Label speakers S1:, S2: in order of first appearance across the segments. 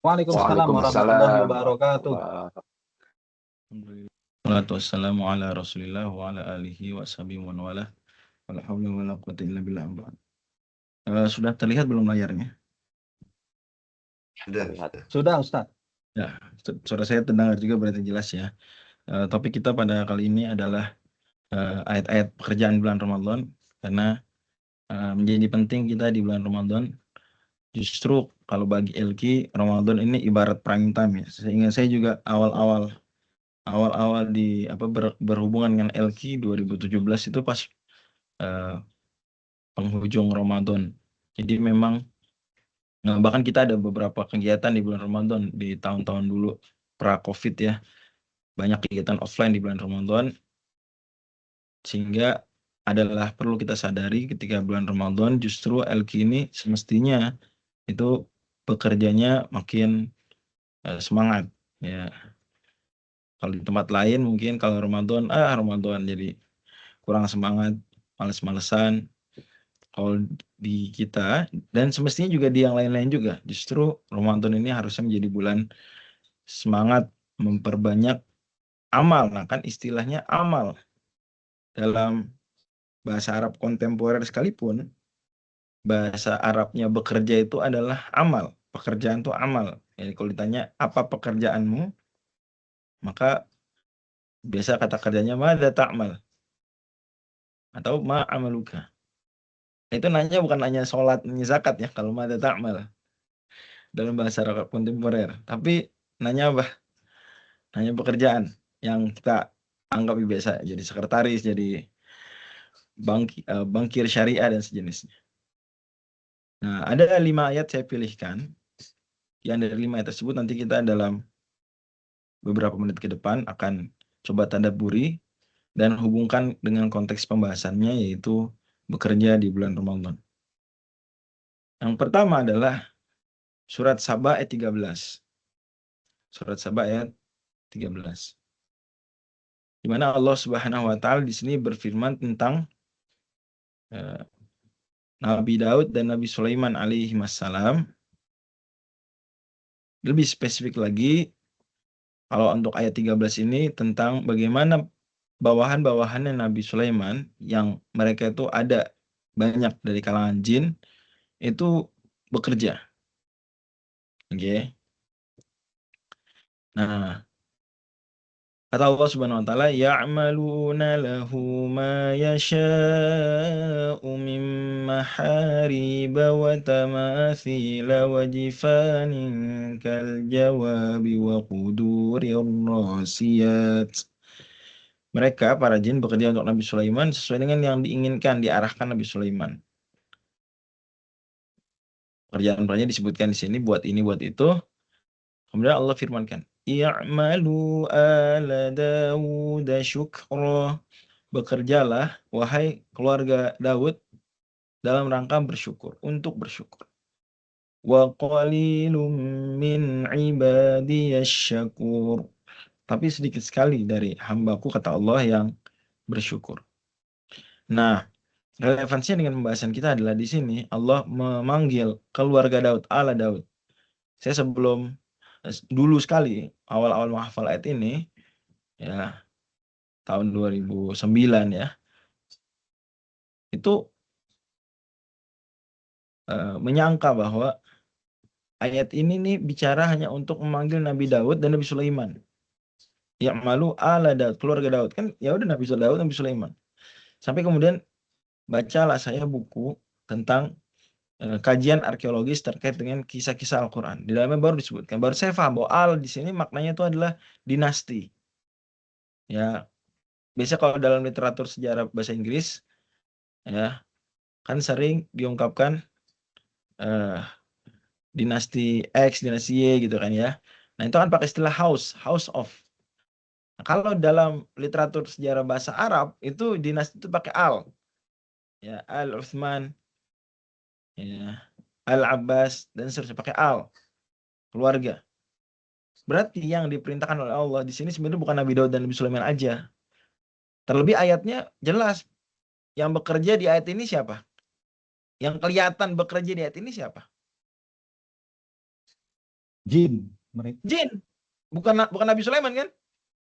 S1: Waalaikumsalam warahmatullahi
S2: Waalaikumsalam
S1: wabarakatuh.
S2: warahmatullahi
S3: Alhamdulillah. Wassalatu wassalamu ala Rasulillah wa ala alihi wa sahbihi wa man walah. Wala haula wala quwwata illa billah. Sudah terlihat belum layarnya?
S2: wabarakatuh.
S1: Sudah, Ustaz.
S3: Ya, suara saya terdengar juga berarti jelas ya. Topik kita pada kali ini adalah ayat-ayat pekerjaan bulan Ramadan, karena menjadi penting kita di bulan Ramadan. Justru kalau bagi Elki, Ramadan ini ibarat prime time ya. Sehingga saya juga awal-awal di berhubungan dengan Elki 2017 itu pas penghujung Ramadan. Jadi memang bahkan kita ada beberapa kegiatan di bulan Ramadan di tahun-tahun dulu pra-Covid ya. Banyak kegiatan offline di bulan Ramadan, sehingga adalah perlu kita sadari ketika bulan Ramadan justru Elki ini semestinya itu bekerjanya makin semangat ya. Kalau di tempat lain mungkin kalau Ramadan jadi kurang semangat, males-malesan. Kalau di kita dan semestinya juga di yang lain-lain juga, justru Ramadan ini harusnya menjadi bulan semangat memperbanyak amal. Nah kan istilahnya amal dalam bahasa Arab kontemporer sekalipun, bahasa Arabnya bekerja itu adalah amal, pekerjaan itu amal. Jadi kalau ditanya apa pekerjaanmu, maka biasa kata kerjanya madza ta'mal atau ma amaluka. Itu nanya bukan nanya sholat, nanya zakat ya kalau madza ta'mal dalam bahasa Arab kontemporer, tapi nanya apa? Nanya pekerjaan yang kita anggap biasa, jadi sekretaris, jadi bankir syariah dan sejenisnya. Nah, ada 5 ayat saya pilihkan. Yang dari 5 ayat tersebut nanti kita dalam beberapa menit ke depan akan coba tadabburi dan hubungkan dengan konteks pembahasannya, yaitu bekerja di bulan Ramadan. Yang pertama adalah surat Saba ayat 13. Surat Saba ayat 13. Di mana Allah Subhanahu wa taala di sini berfirman tentang Nabi Daud dan Nabi Sulaiman alaihi wassalam. Lebih spesifik lagi, kalau untuk ayat 13 ini tentang bagaimana bawahan-bawahannya Nabi Sulaiman yang mereka itu ada banyak dari kalangan jin itu bekerja. Oke. Nah, kata Allah Subhanahu wa taala, ya'maluna lahu ma yasha'u min mahariba wa tamathila wa jifanin kal jawabi wa qudurir rasiyat. Mereka para jin bekerja untuk Nabi Sulaiman sesuai dengan yang diinginkan, diarahkan Nabi Sulaiman. Pekerjaan-pekerjaannya disebutkan di sini, buat ini, buat itu. Kemudian Allah firmankan, i'malu ala Dawud syukra. Bekerjalah, wahai keluarga Daud, dalam rangka bersyukur, untuk bersyukur. Wa qalilum min ibadiyasy syakur. Tapi sedikit sekali dari hambaku, kata Allah, yang bersyukur. Nah, relevansinya dengan pembahasan kita adalah di sini Allah memanggil keluarga Daud, ala Daud. Saya sebelum dulu sekali awal-awal menghafal ayat ini ya, tahun 2009 ya, itu menyangka bahwa ayat ini nih bicara hanya untuk memanggil Nabi Daud dan Nabi Sulaiman. Ya malu ala Daud, keluarga Daud, kan ya udah Nabi Daud, Nabi Sulaiman. Sampai kemudian bacalah saya buku tentang kajian arkeologis terkait dengan kisah-kisah Al-Quran. Di dalamnya baru disebutkan, baru saya paham bahwa al di sini maknanya itu adalah dinasti. Ya, biasa kalau dalam literatur sejarah bahasa Inggris ya kan sering diungkapkan dinasti X, dinasti Y gitu kan ya. Nah, itu kan pakai istilah house of. Nah, kalau dalam literatur sejarah bahasa Arab itu dinasti itu pakai al. Ya, Al Utsman, ya, Al Abbas dan seterusnya pakai al. Keluarga. Berarti yang diperintahkan oleh Allah di sini sebenarnya bukan Nabi Daud dan Nabi Sulaiman aja. Terlebih ayatnya jelas. Yang bekerja di ayat ini siapa? Yang kelihatan bekerja di ayat ini siapa?
S1: Jin mereka.
S3: Jin. Bukan Nabi Sulaiman kan?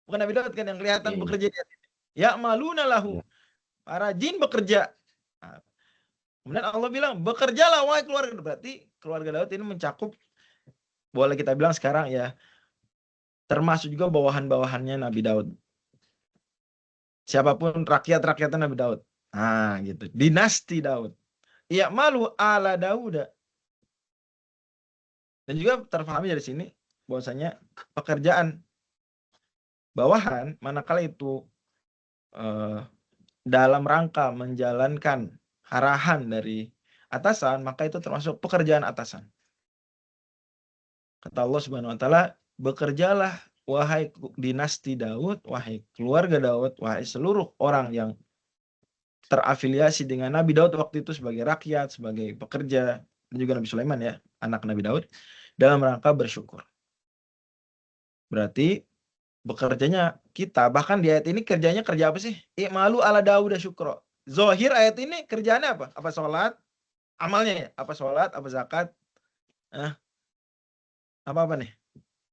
S3: Bukan Nabi Daud kan yang kelihatan bekerja di hati. Ya maluna lahu. Para jin bekerja. Nah, kemudian Allah bilang, bekerjalah wahai keluarga. Berarti keluarga Daud ini mencakup, boleh kita bilang sekarang ya, termasuk juga bawahan-bawahannya Nabi Daud. Siapapun rakyat-rakyatnya Nabi Daud. Nah, gitu. Dinasti Daud. Ya malu ala Dauda. Dan juga terpahami dari sini bahwasanya pekerjaan bawahan manakala itu dalam rangka menjalankan arahan dari atasan, maka itu termasuk pekerjaan atasan. Kata Allah Subhanahu wa taala, bekerjalah wahai dinasti Daud, wahai keluarga Daud, wahai seluruh orang yang terafiliasi dengan Nabi Daud waktu itu sebagai rakyat, sebagai pekerja, dan juga Nabi Sulaiman ya, anak Nabi Daud, dalam rangka bersyukur. Berarti bekerjanya kita, bahkan di ayat ini kerjanya kerja apa sih? I'malu ala Dauda syukro. Zohir ayat ini kerjaannya apa? Apa sholat? Amalnya ya? Apa sholat? Apa zakat? Apa-apa nih?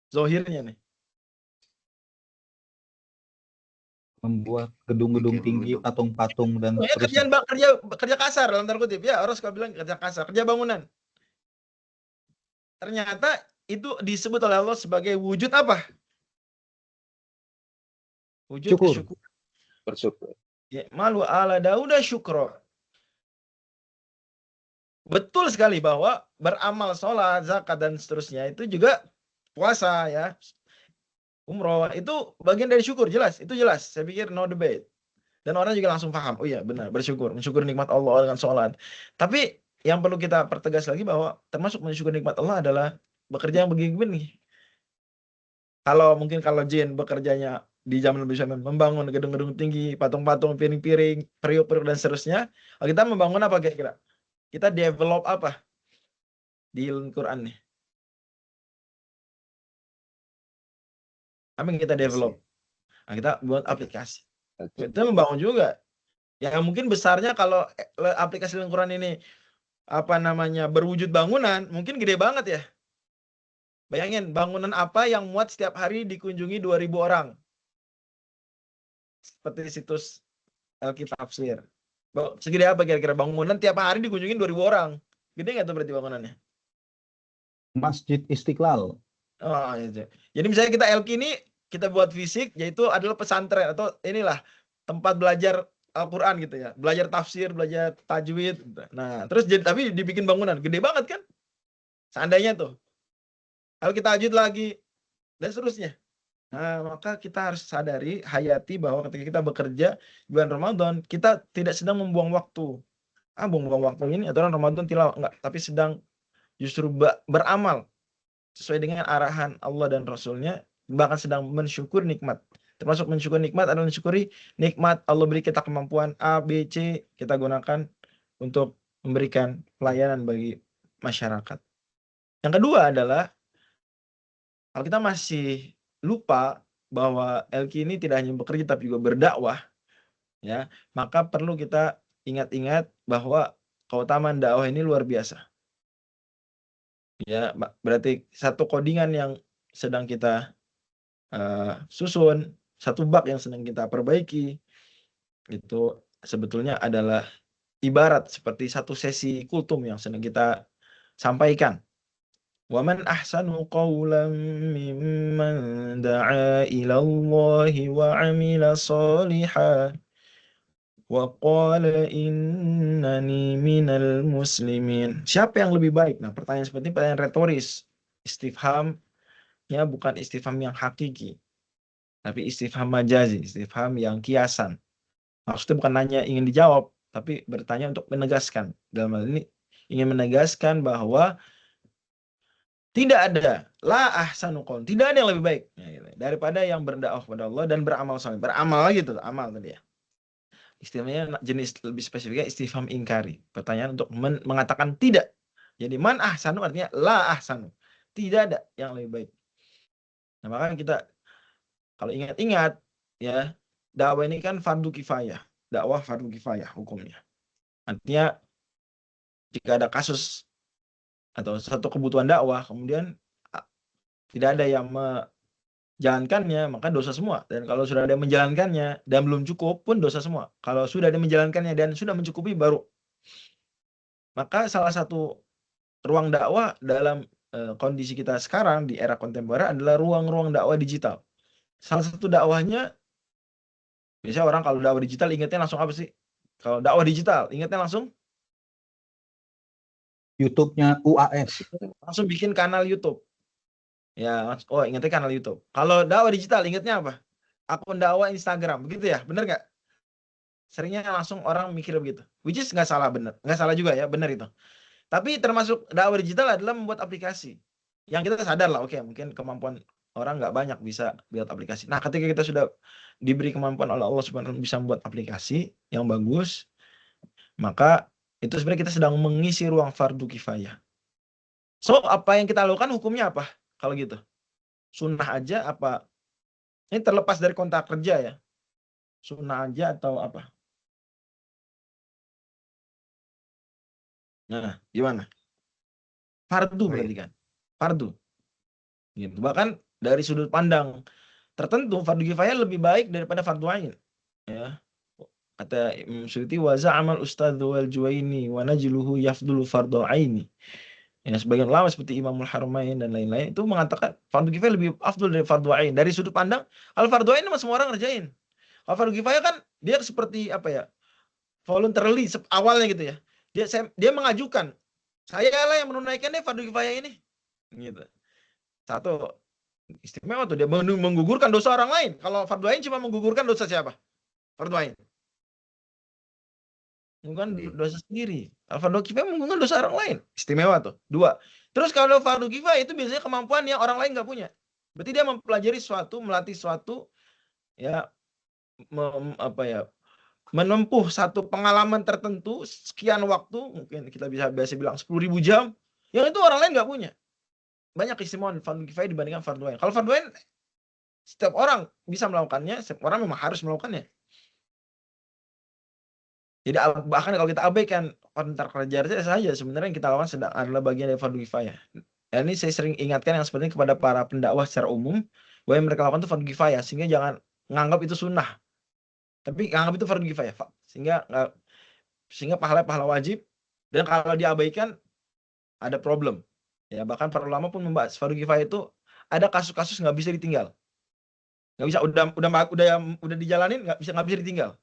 S3: Zohirnya nih.
S1: Membuat gedung-gedung tinggi, patung-patung dan
S3: Ya,
S1: seterusnya.
S3: kerja kasar dalam tanda kutip ya, harus kau bilang kerja kasar, kerja bangunan. Ternyata itu disebut oleh Allah sebagai wujud apa? Wujud
S1: Syukur.
S3: kesyukur.
S2: Bersyukur.
S3: Ya, malu ala Dauda syukro. Betul sekali bahwa beramal sholat, zakat dan seterusnya itu juga puasa ya. Umroh itu bagian dari syukur, jelas. Itu jelas. Saya pikir no debate. Dan orang juga langsung paham. Oh iya benar, bersyukur. Mensyukur nikmat Allah dengan sholat. Tapi yang perlu kita pertegas lagi bahwa termasuk mensyukur nikmat Allah adalah bekerja yang begini. Kalau jin bekerjanya di zaman Nabi Sulaiman membangun gedung-gedung tinggi, patung-patung, piring-piring, periuk-periuk dan seterusnya. Kita membangun apa kira-kira? Kita develop apa di Al-Quran nih? Apa yang kita develop? Nah, kita buat aplikasi. Kita membangun juga. Ya mungkin besarnya kalau aplikasi Al-Quran ini berwujud bangunan, mungkin gede banget ya. Bayangin bangunan apa yang muat setiap hari dikunjungi 2.000 orang. Seperti situs Alkitabsir. Segede apa kira-kira bangunan tiap hari dikunjungi 2.000 orang? Gede nggak tuh berarti bangunannya?
S1: Masjid Istiqlal.
S3: Oh, itu. Jadi misalnya kita LQ ini kita buat fisik, yaitu adalah pesantren atau inilah tempat belajar Al-Quran gitu ya, belajar tafsir, belajar tajwid. Nah, terus tapi dibikin bangunan gede banget kan? Seandainya tuh, kalau kita lanjut lagi dan seterusnya. Nah, maka kita harus sadari, hayati bahwa ketika kita bekerja bulan Ramadan, kita tidak sedang membuang waktu. Buang-buang waktu ini aturan Ramadan tilawah enggak, tapi sedang justru beramal sesuai dengan arahan Allah dan Rasulnya, bahkan sedang mensyukur nikmat. Termasuk mensyukur nikmat adalah mensyukuri nikmat Allah beri kita kemampuan A, B, C, kita gunakan untuk memberikan pelayanan bagi masyarakat. Yang kedua adalah, kalau kita masih lupa bahwa LQ ini tidak hanya bekerja tapi juga berdakwah, ya, maka perlu kita ingat-ingat bahwa keutamaan dakwah ini luar biasa. Ya, berarti satu codingan yang sedang kita susun, satu bug yang sedang kita perbaiki, itu sebetulnya adalah ibarat seperti satu sesi kultum yang sedang kita sampaikan. Wa man ahsanu qawlan mimman da'a ila Allah wa 'amila shalihan wa qala innani minal muslimin. Siapa yang lebih baik? Nah, pertanyaan seperti ini pertanyaan retoris. Istifham ya, bukan istifham yang hakiki, tapi istifham majazi, istifham yang kiasan. Maksudnya bukan nanya ingin dijawab, tapi bertanya untuk menegaskan. Dalam hal ini ingin menegaskan bahwa tidak ada la ahsanu qaul, tidak ada yang lebih baik daripada yang berdakwah kepada Allah dan beramal saleh. Beramal gitu, amal tadi ya. Istilahnya jenis lebih spesifiknya istifham ingkari, pertanyaan untuk mengatakan tidak. Jadi man ahsanu artinya la ahsanu, tidak ada yang lebih baik. Nah, maka kita kalau ingat-ingat ya, dakwah ini kan fardu kifayah, dakwah fardu kifayah hukumnya. Artinya jika ada kasus atau satu kebutuhan dakwah, kemudian tidak ada yang menjalankannya, maka dosa semua. Dan kalau sudah ada yang menjalankannya dan belum cukup pun dosa semua. Kalau sudah ada yang menjalankannya dan sudah mencukupi baru. Maka salah satu ruang dakwah dalam kondisi kita sekarang di era kontemporer adalah ruang-ruang dakwah digital. Salah satu dakwahnya, biasanya orang kalau dakwah digital ingatnya langsung apa sih? Kalau dakwah digital ingatnya langsung
S1: YouTube-nya UAS.
S3: langsung bikin kanal YouTube. Ya, oh ingatnya kanal YouTube. Kalau dakwah digital ingatnya apa? Akun dakwah Instagram, begitu ya? Bener nggak? Seringnya langsung orang mikir begitu. Which is nggak salah, bener. Nggak salah juga ya, bener itu. Tapi termasuk dakwah digital adalah membuat aplikasi. Yang kita sadar lah, oke, mungkin kemampuan orang nggak banyak bisa buat aplikasi. Nah, ketika kita sudah diberi kemampuan oleh Allah Subhanahu bisa membuat aplikasi yang bagus, maka itu sebenarnya kita sedang mengisi ruang fardu kifayah. So, apa yang kita lakukan hukumnya apa? Kalau gitu. Sunnah aja apa? Ini terlepas dari kontrak kerja ya. Sunnah aja atau apa? Nah, gimana? Fardu berarti kan? Fardu. Gitu. Bahkan dari sudut pandang tertentu fardu kifayah lebih baik daripada fardu ain. Ya. Kata Imam Suyuti wa za'amal ustadzu wal Juwaini wa najluhu yafdulu fardu aini. Ya, sebagian ulama seperti Imamul Haramain dan lain-lain itu mengatakan fardu kifayah lebih afdal dari fardu ain. Dari sudut pandang kalau fardu ain mah semua orang ngerjain. Kalau fardu kifayah kan dia seperti apa ya? Voluntarily awalnya gitu ya. Dia mengajukan, saya lah yang menunaikan deh fardu kifayah ini. Gitu. Satu istimewa tuh dia menggugurkan dosa orang lain. Kalau fardu ain cuma menggugurkan dosa siapa? Fardu ain. Bukan dosa sendiri. Kalau fardu kifayah menggugurkan dosa orang lain. Istimewa tuh. Dua. Terus kalau fardu kifayah itu biasanya kemampuan yang orang lain nggak punya. Berarti dia mempelajari sesuatu, melatih sesuatu, ya, menempuh satu pengalaman tertentu sekian waktu, mungkin kita biasa bilang 10.000 jam, yang itu orang lain nggak punya. Banyak keistimewaan fardu kifayah dibandingkan fardu ain. Kalau fardu ain setiap orang bisa melakukannya, setiap orang memang harus melakukannya. Jadi bahkan kalau kita abaikan kontrak kerja saja, sebenarnya yang kita lakukan sedang adalah bagian dari fardu kifayah. Dan ini saya sering ingatkan yang seperti kepada para pendakwah secara umum, bahwa yang mereka lakukan itu fardu kifayah, sehingga jangan menganggap itu sunnah. Tapi anggap itu fardu kifayah, sehingga pahala wajib, dan kalau diabaikan ada problem. Ya, bahkan para ulama pun membahas fardu kifayah itu ada kasus-kasus nggak bisa ditinggal. Nggak bisa, udah dijalanin nggak bisa ditinggal.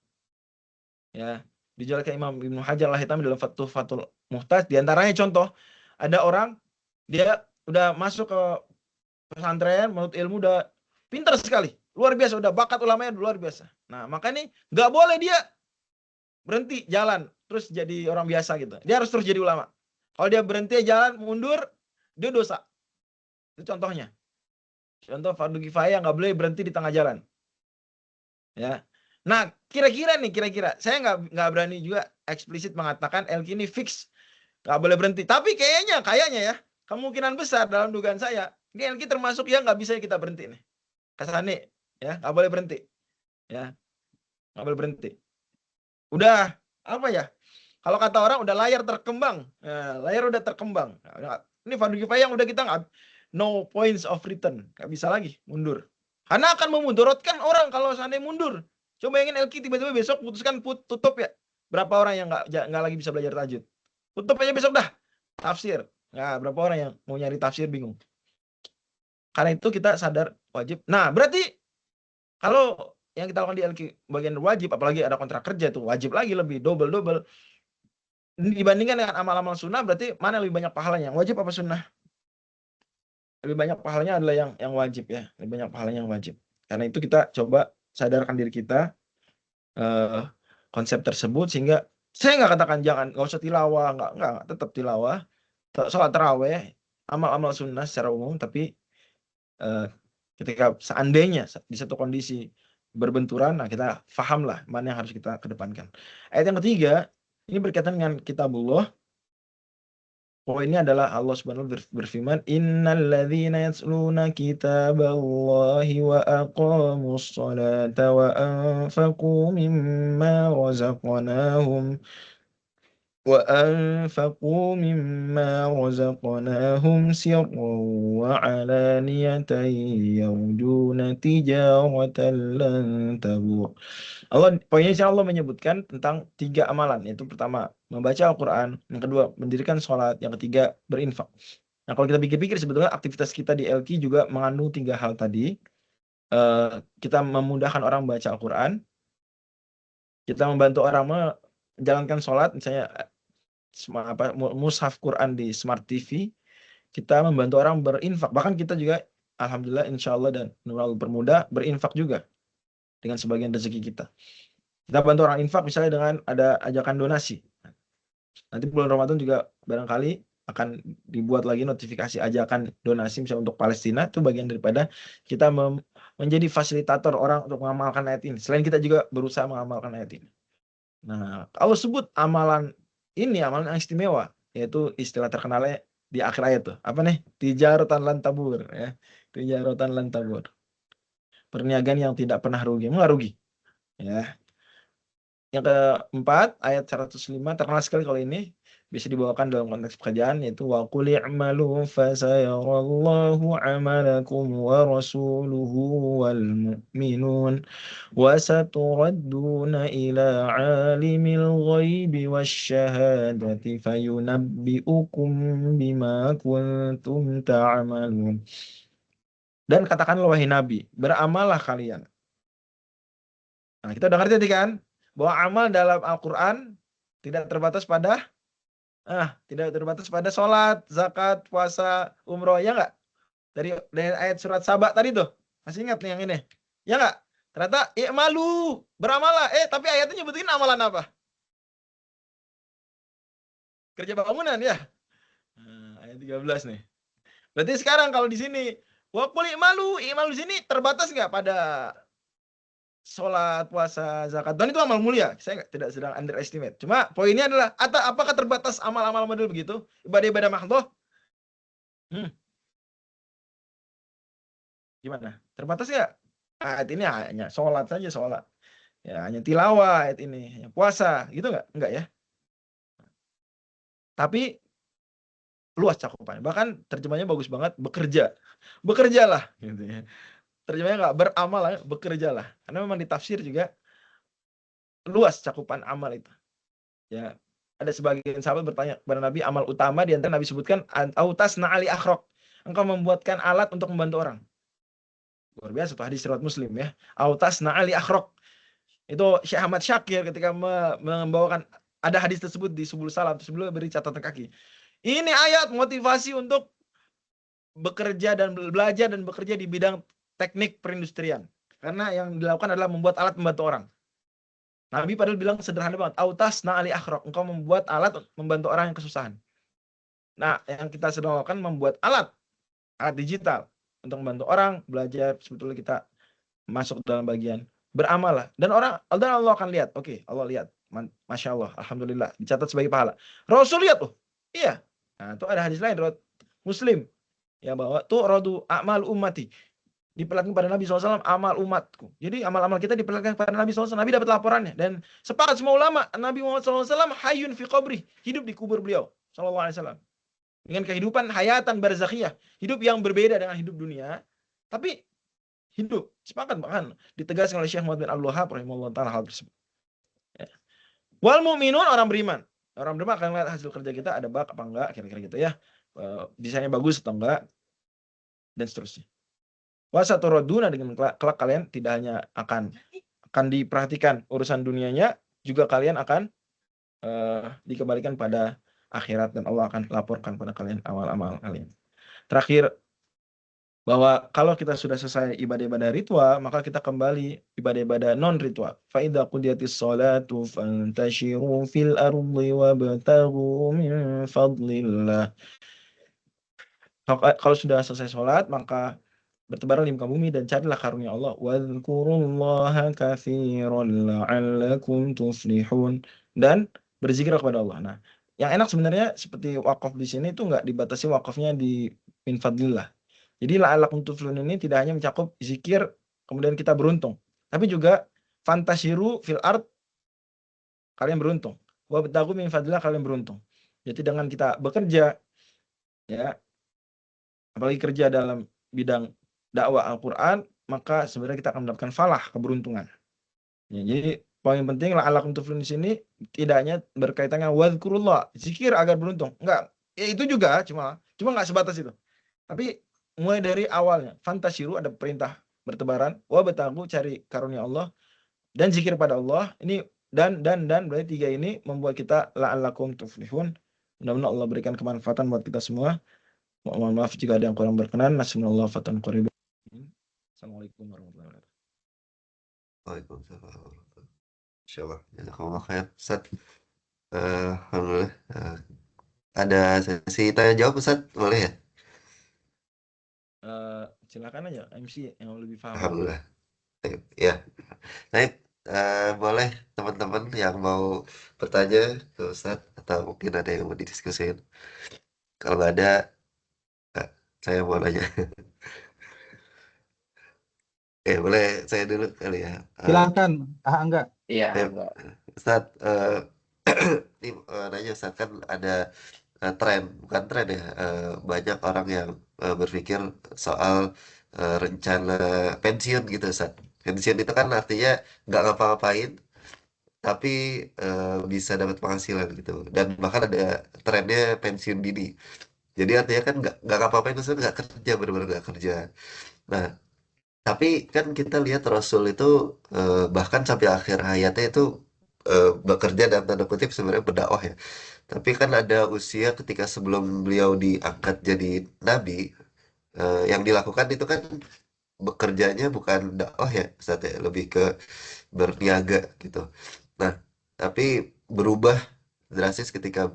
S3: Ya, dijelaskan Imam Ibnu Hajar Al-Haytami dalam Fathul Muhtaj, diantaranya contoh ada orang dia udah masuk ke pesantren, menurut ilmu udah pintar sekali, luar biasa, udah bakat ulamanya luar biasa. Nah, maka nih nggak boleh dia berhenti jalan terus jadi orang biasa gitu. Dia harus terus jadi ulama. Kalau dia berhenti jalan mundur, dia dosa. Itu contohnya. Contoh fardu kifayah nggak boleh berhenti di tengah jalan. Ya. Nah, kira-kira saya nggak berani juga eksplisit mengatakan LQ ini fix nggak boleh berhenti. Tapi kayaknya ya kemungkinan besar dalam dugaan saya ini LQ termasuk yang nggak bisa kita berhenti nih. Kasane ya nggak boleh berhenti. Ya nggak boleh berhenti. Udah apa ya? Kalau kata orang udah layar terkembang. Nah, layar udah terkembang. Nah, ini fardu kifayah yang udah kita nggak, no points of return, nggak bisa lagi mundur. Karena akan memudorotkan orang kalau seandainya mundur. Coba bayangin LQ tiba-tiba besok putuskan tutup ya. Berapa orang yang nggak lagi bisa belajar tahajud? Tutup aja besok dah. Tafsir. Nah, berapa orang yang mau nyari tafsir bingung. Karena itu kita sadar wajib. Nah, berarti kalau yang kita lakukan di LQ bagian wajib, apalagi ada kontrak kerja itu wajib lagi lebih double dibandingkan dengan amal-amal sunnah. Berarti mana lebih banyak pahalanya, wajib apa sunnah? Lebih banyak pahalanya adalah yang wajib ya, lebih banyak pahalanya yang wajib. Karena itu kita coba sadarkan diri kita konsep tersebut, sehingga saya nggak katakan nggak usah tilawah, nggak, tetap tilawah, sholat taraweh, amal-amal sunnah secara umum. Tapi ketika seandainya di satu kondisi berbenturan, nah kita fahamlah mana yang harus kita kedepankan. Ayat yang ketiga ini berkaitan dengan kitabullah. Ini adalah Allah Subhanahu berfirman, innalladzina yatluna kitaballahi wa aqamus sholata wa anfaqu mimma razaqnahum وأنفقوا مما رزقناهم سرا وعلانية يرجون تجارة لن تبور. Poinnya sih Allah menyebutkan tentang 3 amalan, yaitu pertama membaca Al-Quran, yang kedua mendirikan sholat, yang ketiga berinfak. Nah, kalau kita pikir-pikir sebetulnya aktivitas kita di LQ juga mengandung 3 hal tadi. Kita memudahkan orang membaca Al-Quran, kita membantu orang menjalankan sholat, misalnya mushaf Quran di Smart TV, kita membantu orang berinfak. Bahkan kita juga alhamdulillah insyaallah dan Allah bermudah berinfak juga dengan sebagian rezeki kita. Kita bantu orang infak misalnya dengan ada ajakan donasi. Nanti bulan Ramadan juga barangkali akan dibuat lagi notifikasi ajakan donasi misalnya untuk Palestina, itu bagian daripada kita menjadi fasilitator orang untuk mengamalkan ayat ini. Selain kita juga berusaha mengamalkan ayat ini. Nah, kalau sebut amalan ini amalan yang istimewa, yaitu istilah terkenalnya di akhir ayat tuh. Apa nih? Tijaratan lan tabur ya. Tijaratan lan tabur. Perniagaan yang tidak pernah rugi. Enggak rugi. Ya. Yang keempat, ayat 105 terkenal sekali kalau ini bisa dibawakan dalam konteks pekerjaan, yaitu wa qul i'malu fasayarallahu 'amalakum wa rasuluhu wal mu'minun wa saturadduna ila 'alimil ghaibi wasyahadati fayunabbi'ukum bima kuntum ta'malun. Dan katakanlah wahai Nabi, beramallah kalian. Nah, kita udah ngerti tadi kan bahwa amal dalam Al-Quran tidak terbatas pada sholat, zakat, puasa, umroh, ya nggak? Dari ayat surat Saba tadi tuh, masih ingat nih yang ini? Ya nggak? Ternyata i'malu, beramalah. Tapi ayatnya nyebutin amalan apa? Kerja bangunan ya. Ayat 13 nih. Berarti sekarang kalau di sini wa qul i'malu di sini terbatas nggak pada sholat, puasa, zakat, dan itu amal mulia. Saya tidak sedang underestimate. Cuma poinnya adalah, apakah terbatas amal-amal model begitu? Ibadah-ibadah mahdhah? Gimana? Terbatas nggak? Ayat ini hanya sholat saja, sholat. Ya, hanya tilawah ayat ini. Hanya puasa, gitu nggak? Enggak ya. Tapi luas cakupannya. Bahkan terjemahnya bagus banget, bekerja. Bekerjalah. Gitu ya. Terjemahnya nggak beramal, bekerjalah. Karena memang ditafsir juga luas cakupan amal itu. Ya, ada sebagian sahabat bertanya kepada Nabi, amal utama di antara Nabi sebutkan autas na'ali akhrok. Engkau membuatkan alat untuk membantu orang. Luar biasa tuh hadis riwayat Muslim ya. Autas na'ali akhrok. Itu Syekh Ahmad Syakir ketika membawakan ada hadis tersebut di Subul Salam, sebelum beri catatan kaki. Ini ayat motivasi untuk bekerja dan belajar dan bekerja di bidang teknik perindustrian. Karena yang dilakukan adalah membuat alat membantu orang. Nabi padahal bilang sederhana banget, autas na'ali akhrok, engkau membuat alat membantu orang yang kesusahan. Nah, yang kita sedang lakukan membuat alat digital untuk membantu orang belajar. Sebetulnya kita masuk dalam bagian beramal lah. Dan Allah akan lihat. Oke, Allah lihat. Masya Allah, alhamdulillah, dicatat sebagai pahala. Rasul lihat tuh, iya. Nah, itu ada hadis lain, Muslim, ya bahwa tuh rodu amal ummati, diperlihatkan pada Nabi SAW amal umatku. Jadi amal-amal kita diperlihatkan pada Nabi SAW. Nabi dapat laporannya. Dan sepakat semua ulama, Nabi Muhammad SAW hayyun fi qabri, hidup di kubur beliau SAW. Dengan kehidupan hayatan barzakhiyah, hidup yang berbeda dengan hidup dunia, tapi hidup. Sepakat bahkan ditegaskan oleh Syekh Muhammad bin Abdul Wahhab rahimahullah ta'ala hal tersebut. Ya. Wal mu'minun, orang beriman. Orang beriman akan lihat hasil kerja kita ada bak apa enggak, kira-kira gitu ya. Desainnya bagus atau enggak, dan seterusnya. Wasaturaduna, dengan kelak kalian tidak hanya akan diperhatikan urusan dunianya, juga kalian akan dikembalikan pada akhirat dan Allah akan laporkan pada kalian amal-amal kalian. Terakhir, bahwa kalau kita sudah selesai ibadah-ibadah ritual, maka kita kembali ibadah-ibadah non-ritual. Fa idza qudiyatis sholatu fantashiru fil ardi wabtaghu min fadlillah. Kalau sudah selesai sholat, maka bertebaran di muka bumi dan carilah karunia Allah. Wadhkurullaha katsiran la'allakum tuflihun. Dan berzikir kepada Allah. Nah, yang enak sebenarnya seperti wakaf di sini itu enggak dibatasi wakafnya di min fadlillah. Jadi la'allakum tuflihun ini tidak hanya mencakup zikir kemudian kita beruntung, tapi juga fantasiru fil ard, kalian beruntung. wabtaghu min fadlillah, kalian beruntung. Jadi dengan kita bekerja, ya, apalagi kerja dalam bidang dakwah Al-Qur'an, maka sebenarnya kita akan mendapatkan falah, keberuntungan. Ya, jadi poin penting la'allakum tuflihun di sini tidak hanya berkaitan dengan wadhkurullah, zikir agar beruntung. Enggak, ya itu juga cuma enggak sebatas itu. Tapi mulai dari awalnya, fantasyiru, ada perintah bertebaran, wabtaghu, cari karunia Allah, dan zikir pada Allah. Ini dan berarti 3 ini membuat kita la'allakum tuflihun. Mudah-mudahan Allah berikan kemanfaatan buat kita semua. Mohon maaf jika ada yang kurang berkenan. Nasallallahu fatan qarib. Assalamualaikum warahmatullahi wabarakatuh.
S2: Waalaikumsalam warahmatullahi wabarakatuh. Insyaallah, jazakallah khair, Ustaz. Alhamdulillah. Ada sesi tanya jawab, Ustaz, boleh ya?
S3: Silakan aja MC yang lebih paham.
S2: Alhamdulillah. Ya. Baik, boleh teman-teman yang mau bertanya ke Ustaz atau mungkin ada yang mau didiskusiin. Kalau nggak ada, saya mau nanya. Boleh saya dulu kali ya.
S1: Silakan, Angga.
S4: Iya,
S2: Ya,
S4: enggak.
S2: Ustaz, ini nanya Ustaz, kan ada tren, bukan tren ya, banyak orang yang berpikir soal rencana pensiun gitu, Ustaz. Pensiun itu kan artinya nggak ngapa-ngapain, tapi bisa dapat penghasilan gitu. Dan bahkan ada trennya pensiun dini. Jadi artinya kan nggak ngapa-ngapain, maksudnya nggak kerja, benar-benar nggak kerja. Nah, tapi kan kita lihat Rasul itu bahkan sampai akhir hayatnya itu bekerja dalam tanda kutip sebenarnya berdakwah ya. Tapi kan ada usia ketika sebelum beliau diangkat jadi nabi, yang dilakukan itu kan bekerjanya bukan dakwah ya, Ustaz ya, lebih ke berniaga gitu. Nah, tapi berubah drastis ketika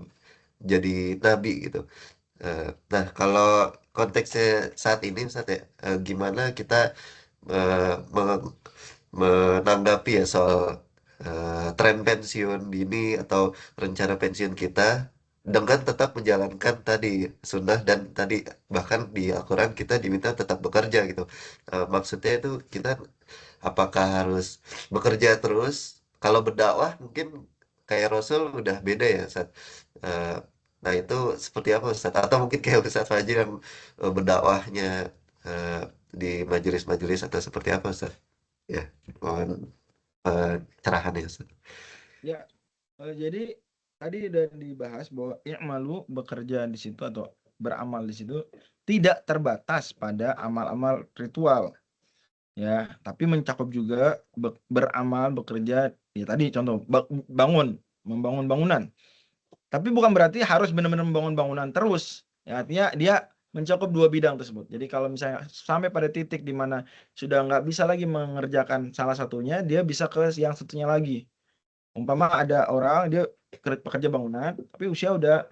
S2: jadi nabi gitu. Nah, kalau konteksnya saat ini, Ustaz ya, gimana kita menanggapi ya soal tren pensiun dini atau rencana pensiun kita dengan tetap menjalankan tadi sunnah, dan tadi bahkan di Al-Quran kita diminta tetap bekerja gitu. Maksudnya itu kita apakah harus bekerja terus? Kalau berdakwah mungkin kayak Rasul udah beda ya, Ustaz. Eh, Nah itu seperti apa, Ustaz? Atau mungkin kayak Ustaz Fajri yang berdakwahnya eh, di majelis-majelis, atau seperti apa, Ustaz? Ya, mohon cerahannya, Ustaz.
S3: Ya, jadi tadi udah dibahas bahwa i'malu, bekerja di situ atau beramal di situ tidak terbatas pada amal-amal ritual. Ya, tapi mencakup juga beramal, bekerja, ya tadi contoh membangun bangunan. Tapi bukan berarti harus benar-benar membangun bangunan terus. Ya, artinya dia mencakup 2 bidang tersebut. Jadi kalau misalnya sampai pada titik di mana sudah nggak bisa lagi mengerjakan salah satunya, dia bisa ke yang satunya lagi. Umpama ada orang dia pekerja bangunan, tapi usia udah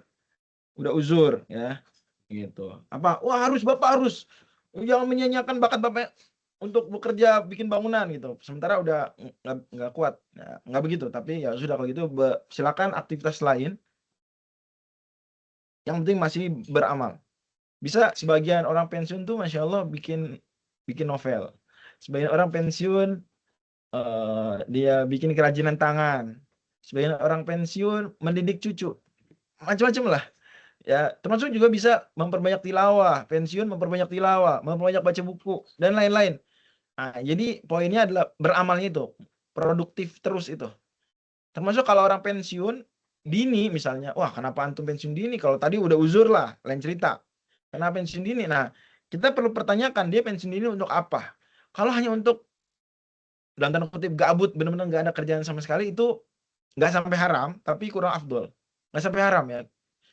S3: uzur ya, gitu. Wah Bapak harus jangan menyanyiakan bakat Bapak untuk bekerja bikin bangunan gitu. Sementara udah nggak kuat. Ya, nggak begitu, tapi ya sudah kalau gitu silakan aktivitas lain. Yang penting masih beramal. Bisa sebagian orang pensiun tuh Masya Allah bikin novel. Sebagian orang pensiun dia bikin kerajinan tangan. Sebagian orang pensiun mendidik cucu. Macam-macam lah. Ya, termasuk juga bisa memperbanyak tilawah, pensiun memperbanyak tilawah, memperbanyak baca buku dan lain-lain. Nah, jadi poinnya adalah beramalnya itu, produktif terus itu. Termasuk kalau orang pensiun dini misalnya, wah kenapa antum pensiun dini? Kalau tadi udah uzur lah, lain cerita. Kenapa pensiun dini? Nah, kita perlu pertanyakan dia pensiun dini untuk apa? Kalau hanya untuk dalam tanda kutip gabut, benar-benar nggak ada kerjaan sama sekali, itu nggak sampai haram, tapi kurang afdol. Nggak sampai haram ya.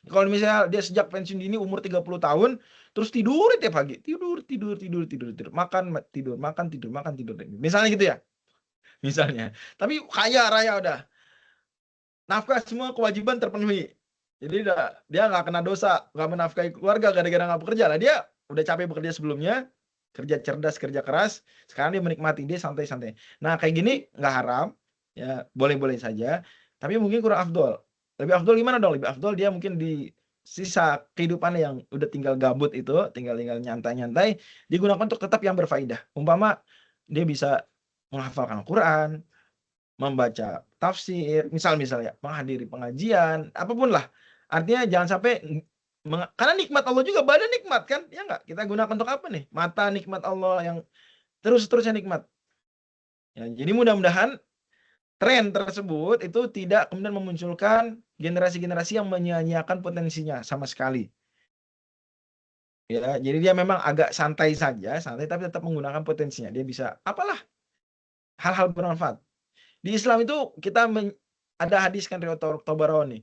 S3: Kalau misalnya dia sejak pensiun dini umur 30 tahun, terus tidur tiap pagi. Tidur. Makan, tidur. Misalnya gitu ya. Misalnya. Tapi kaya raya udah. Nafkah semua kewajiban terpenuhi. Jadi dia nggak kena dosa, nggak menafkahi keluarga gara-gara nggak bekerja lah. Dia udah capek bekerja sebelumnya, kerja cerdas, kerja keras. Sekarang dia menikmati, dia santai-santai. Nah kayak gini nggak haram, ya boleh-boleh saja. Tapi mungkin kurang afdol. Lebih afdol gimana dong? Lebih afdol dia mungkin di sisa kehidupan yang udah tinggal gabut itu, tinggal nyantai-nyantai, digunakan untuk tetap yang berfaedah. Umpama dia bisa menghafalkan Al-Quran, membaca tafsir, misalnya menghadiri pengajian, apapun lah. Artinya jangan sampai karena nikmat Allah juga, badan nikmat kan, ya nggak? Kita gunakan untuk apa nih? Mata nikmat Allah yang terus-terusnya nikmat. Ya, jadi mudah-mudahan tren tersebut itu tidak kemudian memunculkan generasi-generasi yang menyia-nyiakan potensinya sama sekali. Ya, jadi dia memang agak santai saja, santai tapi tetap menggunakan potensinya. Dia bisa apalah hal-hal bermanfaat. Di Islam itu kita ada hadis kan riwayat Tabarani.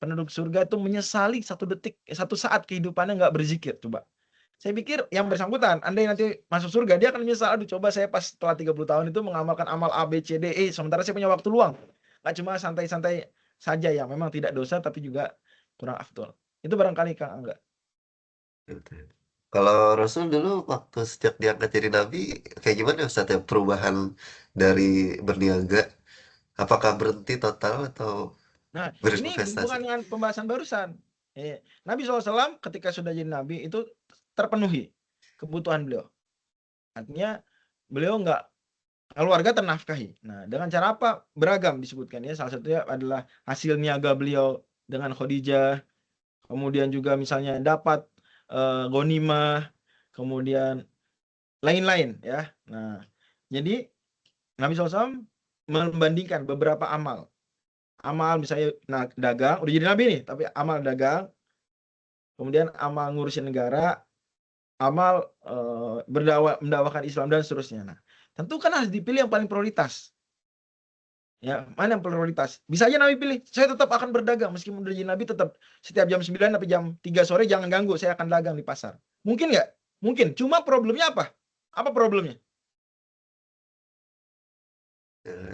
S3: Penduduk surga itu menyesali satu saat kehidupannya nggak berzikir. Coba. Saya pikir yang bersangkutan, andai nanti masuk surga, dia akan menyesal. Aduh, coba saya pas setelah 30 tahun itu mengamalkan amal A, B, C, D, E. Sementara saya punya waktu luang. Nggak cuma santai-santai saja yang memang tidak dosa, tapi juga kurang afdol. Itu barangkali Kang Angga.
S2: Kalau Rasul dulu waktu sejak diangkat jadi Nabi, kayak gimana Ustaz ya perubahan dari berniaga? Apakah berhenti total atau
S3: Nah, ini
S2: berinvestasi?
S3: bukan dengan pembahasan barusan. Nabi SAW ketika sudah jadi Nabi itu terpenuhi kebutuhan beliau. Artinya beliau nggak, keluarga ternafkahi. Nah, dengan cara apa? Beragam disebutkan ya. Salah satunya adalah hasil niaga beliau dengan Khadijah. Kemudian juga misalnya dapat ghanimah, kemudian lain-lain ya. Nah, jadi Nabi SAW membandingkan beberapa amal. Amal misalnya dagang, udah jadi Nabi nih, tapi amal dagang, kemudian amal ngurusin negara, amal mendakwakan Islam dan seterusnya. Nah, tentu kan harus dipilih yang paling prioritas. Ya, mana yang prioritas? Bisa aja Nabi pilih, saya tetap akan berdagang meskipun udah jadi Nabi, tetap setiap jam 9 sampai jam 3 sore jangan ganggu, saya akan dagang di pasar. Mungkin nggak? Mungkin. Cuma problemnya apa? Apa problemnya?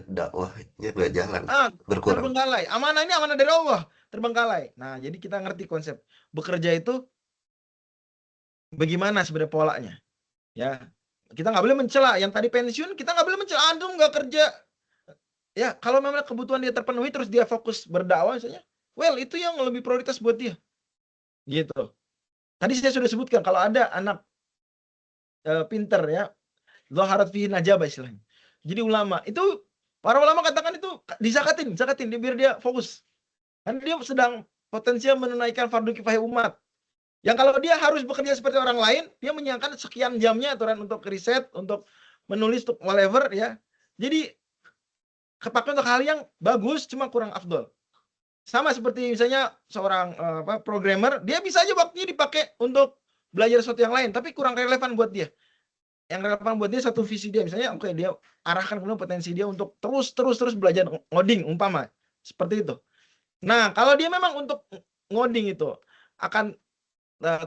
S2: Dakwahnya nggak jalan, berkurang.
S3: Terbengkalai. Amanah ini amanah dari Allah, terbengkalai. Nah, jadi kita ngerti konsep bekerja itu bagaimana sebenarnya polanya. Ya, kita nggak boleh mencela. Yang tadi pensiun, kita nggak boleh mencela. Antum nggak kerja. Ya, kalau memang kebutuhan dia terpenuhi, terus dia fokus berdakwah misalnya, well, itu yang lebih prioritas buat dia. Gitu. Tadi saya sudah sebutkan, kalau ada anak pinter ya, zaharat fihi najabah istilahnya. Jadi ulama, itu para ulama katakan itu zakatin, biar dia fokus. Kan dia sedang potensial menunaikan fardu kifayah umat. Yang kalau dia harus bekerja seperti orang lain, dia menyiapkan sekian jamnya aturan untuk riset, untuk menulis, untuk whatever ya. Jadi kepakai untuk hal yang bagus, cuma kurang afdol. Sama seperti misalnya seorang programmer, dia bisa aja waktunya dipakai untuk belajar sesuatu yang lain, tapi kurang relevan buat dia. Yang relevan buat dia satu visi dia, misalnya oke, dia arahkan kemudian potensi dia untuk terus belajar ngoding umpama seperti itu. Nah, kalau dia memang untuk ngoding itu akan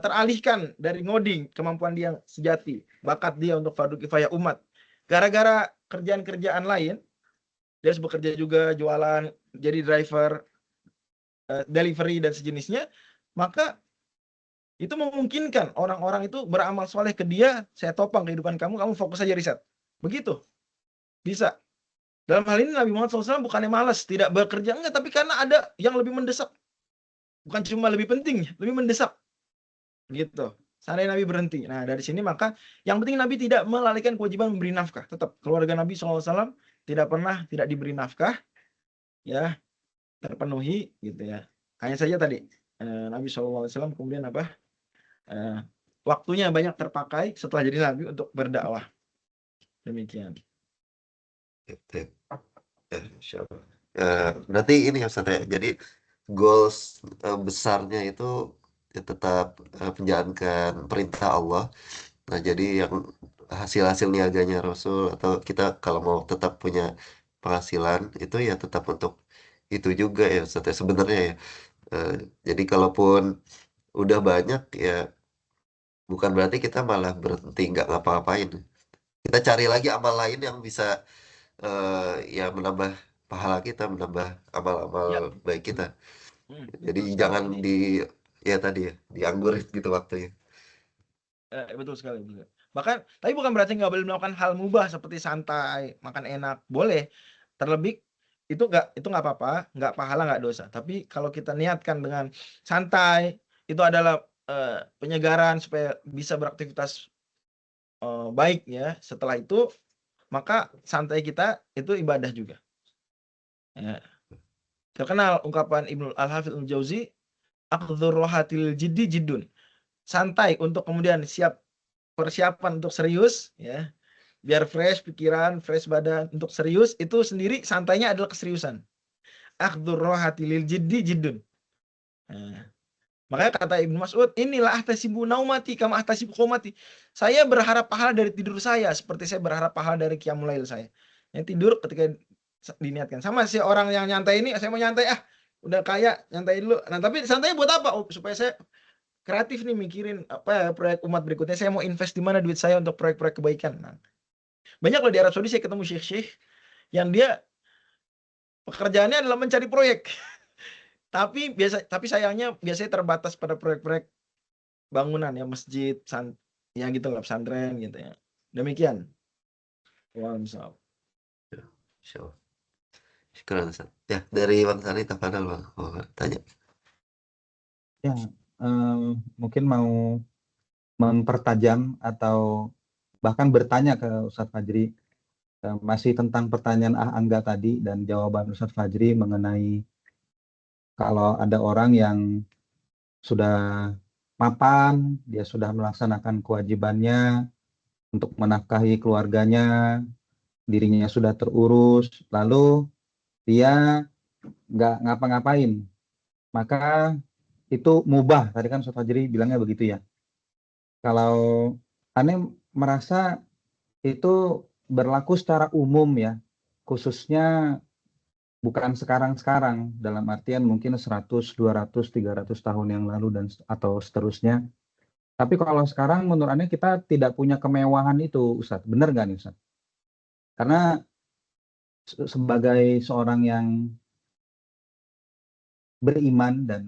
S3: teralihkan dari ngoding, kemampuan dia yang sejati, bakat dia untuk fardu kifayah umat, gara-gara kerjaan-kerjaan lain, dia harus bekerja juga, jualan, jadi driver, delivery dan sejenisnya, maka itu memungkinkan orang-orang itu beramal soleh ke dia, saya topang kehidupan kamu fokus saja riset. Begitu. Bisa. Dalam hal ini Nabi Muhammad SAW bukannya malas, tidak bekerja, enggak, tapi karena ada yang lebih mendesak. Bukan cuma lebih penting, lebih mendesak. Gitu. Seandainya Nabi berhenti. Nah, dari sini maka yang penting Nabi tidak melalaikan kewajiban memberi nafkah. Tetap keluarga Nabi SAW tidak pernah tidak diberi nafkah. Ya, terpenuhi gitu ya. Hanya saja tadi Nabi SAW kemudian waktunya banyak terpakai setelah jadi Nabi untuk berdakwah. Demikian.
S2: Berarti ini ya Ustaz ya. Jadi goals besarnya itu ya tetap menjalankan perintah Allah. Nah, jadi yang hasil-hasil niaganya Rasul atau kita kalau mau tetap punya penghasilan itu ya tetap untuk itu juga ya Ustaz ya, sebenarnya ya. Jadi kalaupun udah banyak ya bukan berarti kita malah berhenti nggak ngapa-ngapain. Kita cari lagi amal lain yang bisa ya menambah pahala kita, menambah amal-amal baik kita. Jadi
S3: Betul sekali.
S2: jangan ya tadi ya dianggurin gitu waktunya.
S3: Betul sekali. Bahkan, tapi bukan berarti nggak boleh melakukan hal mubah seperti santai, makan enak, boleh. Terlebih itu nggak apa-apa, nggak pahala, nggak dosa. Tapi kalau kita niatkan dengan santai, itu adalah penyegaran supaya bisa beraktivitas baik ya. Setelah itu, maka santai kita itu ibadah juga. Ya. Terkenal ungkapan Ibnu Al-Hafidz Al-Jauzi, "Aqdzur rohatil jiddi jiddun." Santai untuk kemudian siap persiapan untuk serius, ya. Biar fresh pikiran, fresh badan untuk serius, itu sendiri santainya adalah keseriusan. Aqdzur rohatil jiddi jiddun. Nah, makanya kata Ibnu Mas'ud, inilah ahtasibu naumati kama ahtasibu qomati. Saya berharap pahala dari tidur saya seperti saya berharap pahala dari qiyamul lail saya. Yang tidur ketika diniatkan. Sama si orang yang nyantai ini, saya mau nyantai udah kaya, nyantai dulu. Nah, tapi santai buat apa? Oh, supaya saya kreatif nih mikirin apa ya, proyek umat berikutnya, saya mau invest di mana duit saya untuk proyek-proyek kebaikan. Nah, banyak loh di Arab Saudi saya ketemu syekh-syekh yang dia pekerjaannya adalah mencari proyek. Tapi sayangnya biasanya terbatas pada proyek-proyek bangunan ya, masjid, ya gitu lah, pesantren gitu ya. Demikian. Waalaikumsalam.
S2: Insyaallah. Syukran Ustaz. Ya, dari Bang Sari tafadhol Bang. Mau tanya.
S1: Ya, mungkin mau mempertajam atau bahkan bertanya ke Ustadz Fajri, masih tentang pertanyaan Angga tadi dan jawaban Ustadz Fajri mengenai kalau ada orang yang sudah mapan, dia sudah melaksanakan kewajibannya untuk menafkahi keluarganya, dirinya sudah terurus, lalu dia nggak ngapa-ngapain, maka itu mubah. Tadi kan Ustadz Fajri bilangnya begitu ya. Kalau aneh merasa itu berlaku secara umum ya, khususnya bukan sekarang-sekarang, dalam artian mungkin 100, 200, 300 tahun yang lalu dan atau seterusnya. Tapi kalau sekarang menurut aneh kita tidak punya kemewahan itu, Ustadz. Benar nggak nih, Ustadz? Karena sebagai seorang yang beriman dan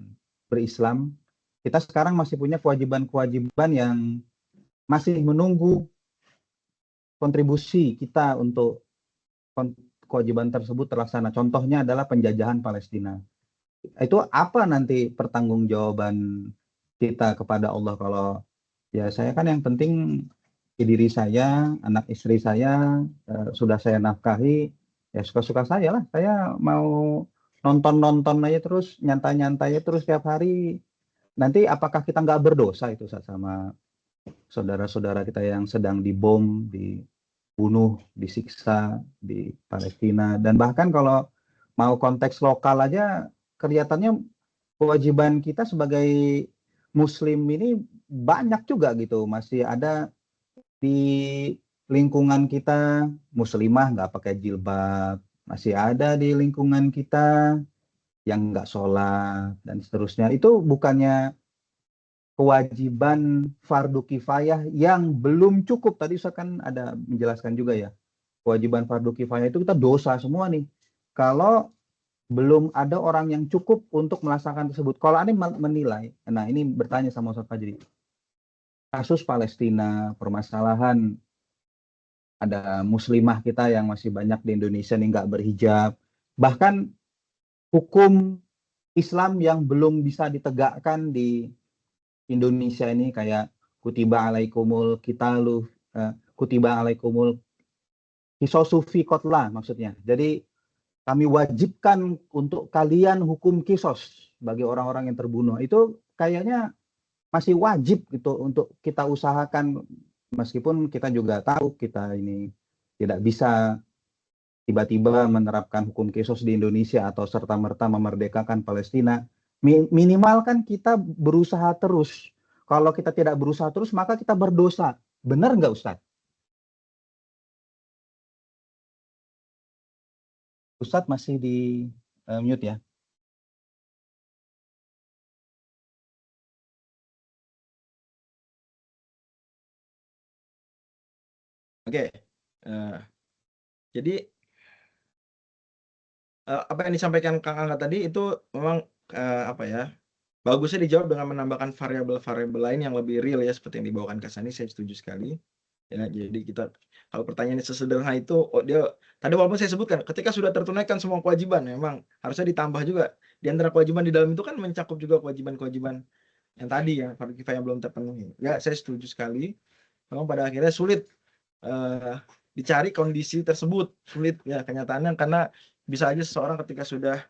S1: berislam, kita sekarang masih punya kewajiban-kewajiban yang masih menunggu kontribusi kita untuk kewajiban tersebut terlaksana. Contohnya adalah penjajahan Palestina. Itu apa nanti pertanggungjawaban kita kepada Allah kalau ya saya kan yang penting diri saya, anak istri saya sudah saya nafkahi, ya suka-suka saya lah. Saya mau nonton-nonton aja terus, nyantai-nyantai terus tiap hari. Nanti apakah kita nggak berdosa itu sama saudara-saudara kita yang sedang dibom, dibunuh, disiksa di Palestina. Dan bahkan kalau mau konteks lokal aja, kelihatannya kewajiban kita sebagai Muslim ini banyak juga gitu. Masih ada di lingkungan kita muslimah nggak pakai jilbab, masih ada di lingkungan kita yang nggak sholat dan seterusnya. Itu bukannya kewajiban fardu kifayah yang belum cukup. Tadi Ustaz kan ada menjelaskan juga ya, kewajiban fardu kifayah itu kita dosa semua nih kalau belum ada orang yang cukup untuk melaksanakan tersebut. Kalau Anda menilai, nah ini bertanya sama Ustaz Fajri, kasus Palestina, permasalahan ada muslimah kita yang masih banyak di Indonesia nih nggak berhijab, bahkan hukum Islam yang belum bisa ditegakkan di Indonesia ini kayak kutiba alaikumul qitalu, kutiba alaikumul qisasu fi qatla maksudnya. Jadi kami wajibkan untuk kalian hukum kisos bagi orang-orang yang terbunuh. Itu kayaknya masih wajib gitu untuk kita usahakan, meskipun kita juga tahu kita ini tidak bisa tiba-tiba menerapkan hukum kisos di Indonesia atau serta-merta memerdekakan Palestina. Minimal kan kita berusaha terus. Kalau kita tidak berusaha terus, maka kita berdosa. Benar nggak, Ustadz? Ustadz masih di mute ya.
S3: Oke. Jadi apa yang disampaikan Kang Angga tadi itu memang apa ya, bagusnya dijawab dengan menambahkan variabel-variabel lain yang lebih real ya, seperti yang dibawakan Kak Sani. Saya setuju sekali ya. Jadi kita, kalau pertanyaannya sesederhana itu, dia tadi walaupun saya sebutkan ketika sudah tertunaikan semua kewajiban, memang harusnya ditambah juga di antara kewajiban di dalam itu kan mencakup juga kewajiban-kewajiban yang tadi ya, fardu kifayah yang belum terpenuhi ya. Saya setuju sekali, memang pada akhirnya sulit dicari kondisi tersebut, sulit ya kenyataannya, karena bisa aja seseorang ketika sudah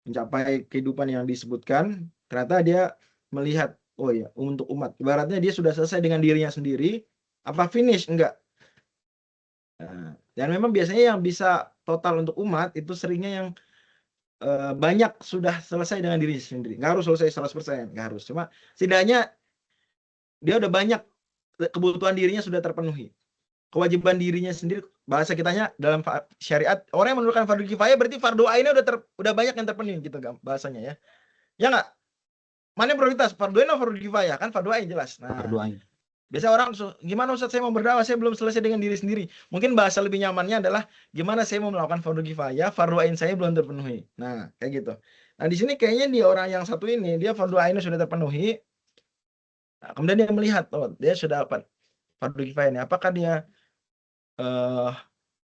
S3: mencapai kehidupan yang disebutkan, ternyata dia melihat, oh ya, untuk umat. Ibaratnya dia sudah selesai dengan dirinya sendiri, apa finish? Enggak. Nah, dan memang biasanya yang bisa total untuk umat itu seringnya yang banyak sudah selesai dengan diri sendiri. Nggak harus selesai 100%, nggak harus. Cuma setidaknya dia udah banyak kebutuhan dirinya sudah terpenuhi. Kewajiban dirinya sendiri, bahasa kitanya dalam syariat, orang yang menunaikan fardu kifayah berarti fardu ainnya udah banyak yang terpenuhi gitu bahasanya ya. Ya nggak? Mana yang prioritas? Fardu ain atau fardu kifayah? Kan fardu ain jelas. Nah,
S1: Fardu ain.
S3: biasa orang gimana Ustaz saya mau berdakwah, saya belum selesai dengan diri sendiri. Mungkin bahasa lebih nyamannya adalah gimana saya mau melakukan fardu kifayah, fardu ain saya belum terpenuhi. Nah, kayak gitu. Nah, di sini kayaknya dia orang yang satu ini, dia fardu ainnya sudah terpenuhi. Nah, kemudian dia melihat, oh, dia sudah dapat fardu kifayah ini. Apakah dia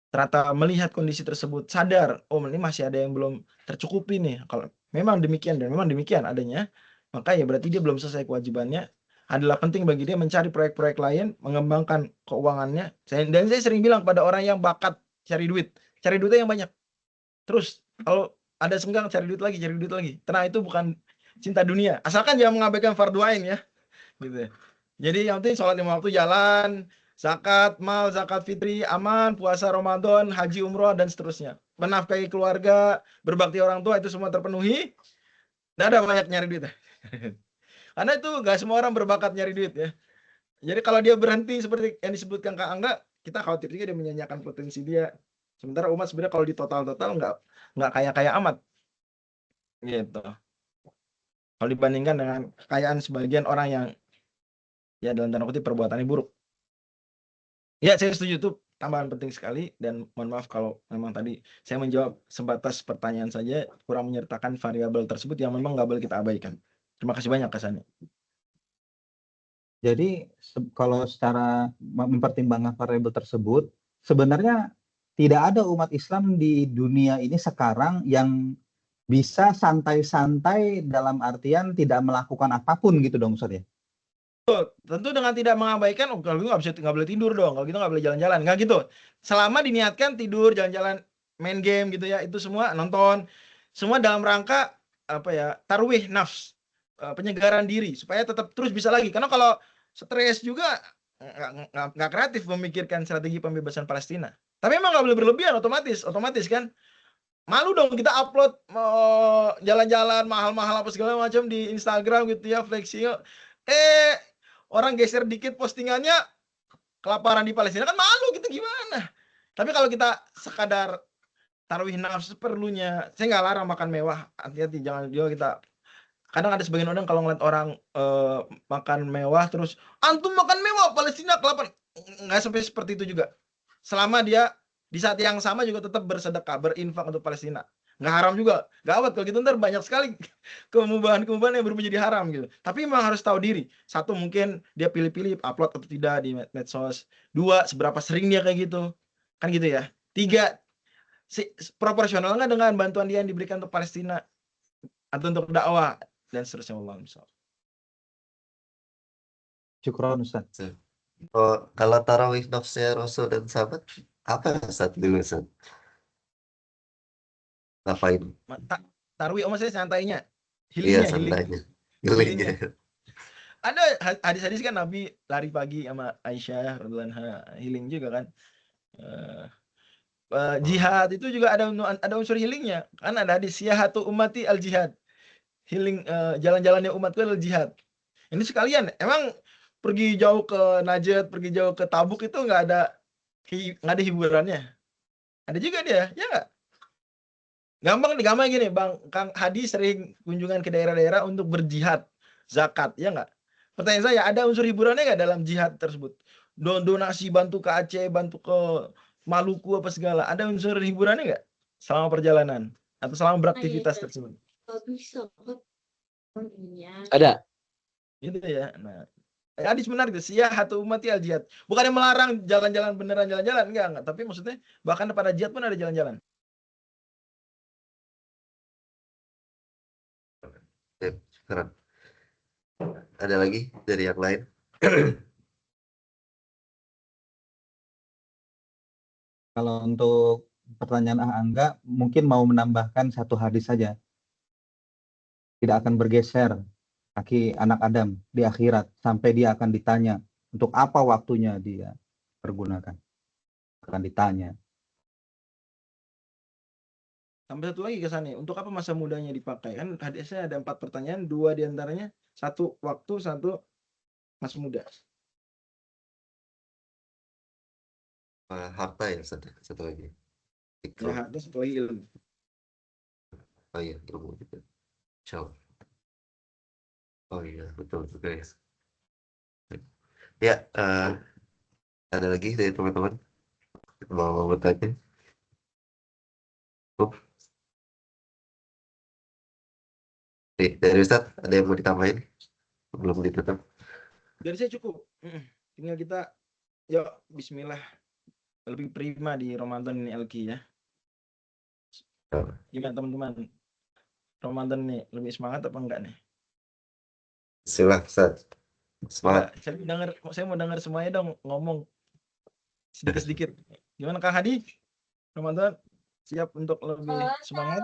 S3: ternyata melihat kondisi tersebut, sadar, oh ini masih ada yang belum tercukupi nih. Kalau memang demikian dan memang demikian adanya, maka ya berarti dia belum selesai kewajibannya. Adalah penting bagi dia mencari proyek-proyek lain, mengembangkan keuangannya. Dan saya sering bilang kepada orang yang bakat cari duitnya yang banyak. Terus kalau ada senggang cari duit lagi. Karena itu bukan cinta dunia. Asalkan jangan mengabaikan fardu ain ya. Gitu. Jadi yang penting sholat 5 waktu jalan, zakat mal, zakat fitri aman, puasa Ramadan, haji umroh dan seterusnya. Menafkahi keluarga, berbakti orang tua itu semua terpenuhi. Tidak ada banyak nyari duit. Karena itu gak semua orang berbakat nyari duit ya. Jadi kalau dia berhenti seperti yang disebutkan Kak Angga, kita khawatir juga dia menyanyiakan potensi dia. Sementara umat sebenarnya kalau di total-total nggak kaya-kaya amat. Gitu. Kalau dibandingkan dengan kekayaan sebagian orang yang ya dalam tanda kutip perbuatannya buruk. Ya, saya setuju itu tambahan penting sekali dan mohon maaf kalau memang tadi saya menjawab sebatas pertanyaan saja, kurang menyertakan variabel tersebut yang memang nggak boleh kita abaikan. Terima kasih banyak kesannya.
S1: Jadi kalau secara mempertimbangkan variabel tersebut, sebenarnya tidak ada umat Islam di dunia ini sekarang yang bisa santai-santai dalam artian tidak melakukan apapun gitu dong Ustaz ya.
S3: Tentu dengan tidak mengabaikan, kalau gitu nggak boleh tidur dong, kalau gitu nggak boleh jalan-jalan, nggak gitu. Selama diniatkan tidur, jalan-jalan, main game gitu ya, itu semua nonton, semua dalam rangka apa ya, tarwih nafs, penyegaran diri supaya tetap terus bisa lagi. Karena kalau stres juga nggak kreatif memikirkan strategi pembebasan Palestina. Tapi emang nggak boleh berlebihan, otomatis kan. Malu dong kita upload jalan-jalan mahal-mahal apa segala macam di Instagram gitu ya, flexing. Orang geser dikit postingannya kelaparan di Palestina, kan malu gitu gimana. Tapi kalau kita sekadar taruh nafsu seperlunya, saya nggak larang makan mewah, hati-hati jangan juga kita. Kadang ada sebagian orang kalau ngeliat orang makan mewah terus antum makan mewah Palestina kelaparan, nggak sampai seperti itu juga. Selama dia di saat yang sama juga tetap bersedekah, berinfak untuk Palestina. Nggak haram juga. Gawat kalau gitu ntar banyak sekali kemubahan-kemubahan yang berubah jadi haram gitu. Tapi memang harus tahu diri. Satu, mungkin dia pilih-pilih upload atau tidak di medsos. Dua, seberapa sering dia kayak gitu. Kan gitu ya. Tiga, proporsional nggak dengan bantuan dia yang diberikan untuk Palestina atau untuk dakwah dan seterusnya. Allah misal.
S1: Syukron Ustaz.
S2: Oh, kalau tarawih nafsnya Rasul dan sahabat, apa Ustaz dulu Ustaz? Ngapain?
S3: Tarwih maksudnya santainya.
S2: Iya,
S3: Healingnya.
S2: santainya. Healingnya.
S3: Ada hadis-hadis kan Nabi lari pagi sama Aisyah radhiyallahu anha, healing juga kan. Jihad itu juga ada unsur healingnya. Kan ada hadis siyahatu ummati al jihad. Healing jalan-jalannya umatku adalah jihad. Ini sekalian emang pergi jauh ke Najd, pergi jauh ke Tabuk itu nggak ada hiburannya. Ada juga dia, ya nggak? Gampang gini, Bang Kang Hadi sering kunjungan ke daerah-daerah untuk berjihad, zakat, ya nggak? Pertanyaan saya, ada unsur hiburannya nggak dalam jihad tersebut? Donasi bantu ke Aceh, bantu ke Maluku apa segala, ada unsur hiburannya nggak selama perjalanan atau selama beraktivitas tersebut?
S4: Ada.
S3: Gitu ya. Nah, hadis menarik itu, siyahatu ummati al jihad. Bukan yang melarang jalan-jalan beneran jalan-jalan, enggak, tapi maksudnya bahkan pada jihad pun ada jalan-jalan.
S2: Keren. Ada lagi dari yang lain?
S1: Kalau untuk pertanyaan Angga mungkin mau menambahkan satu hadis saja. Tidak akan bergeser kaki anak Adam di akhirat sampai dia akan ditanya untuk apa waktunya dia pergunakan. Akan ditanya.
S3: Sampai satu lagi kesannya, untuk apa masa mudanya dipakai? Kan hadisnya ada 4 pertanyaan, 2 diantaranya satu waktu, satu masa muda.
S2: Harta ya satu lagi.
S3: Ya, ada satu lagi ilmu.
S2: Oh iya, ilmu juga. Insyaallah. Oh iya, betul juga ya. Ya, ada lagi dari teman-teman mau bertanya? Dari Ustadz, ada yang mau ditambahin? Belum ditutup.
S3: Dari saya cukup. Tinggal kita, yuk bismillah. Lebih prima di Ramadan ini LQ ya. Gimana teman-teman? Ramadan nih lebih semangat apa enggak nih?
S2: Silakan Ustadz. Semangat.
S3: Enggak, saya mau dengar semuanya dong ngomong sedikit-sedikit. Gimana Kang Hadi? Ramadan siap untuk lebih semangat?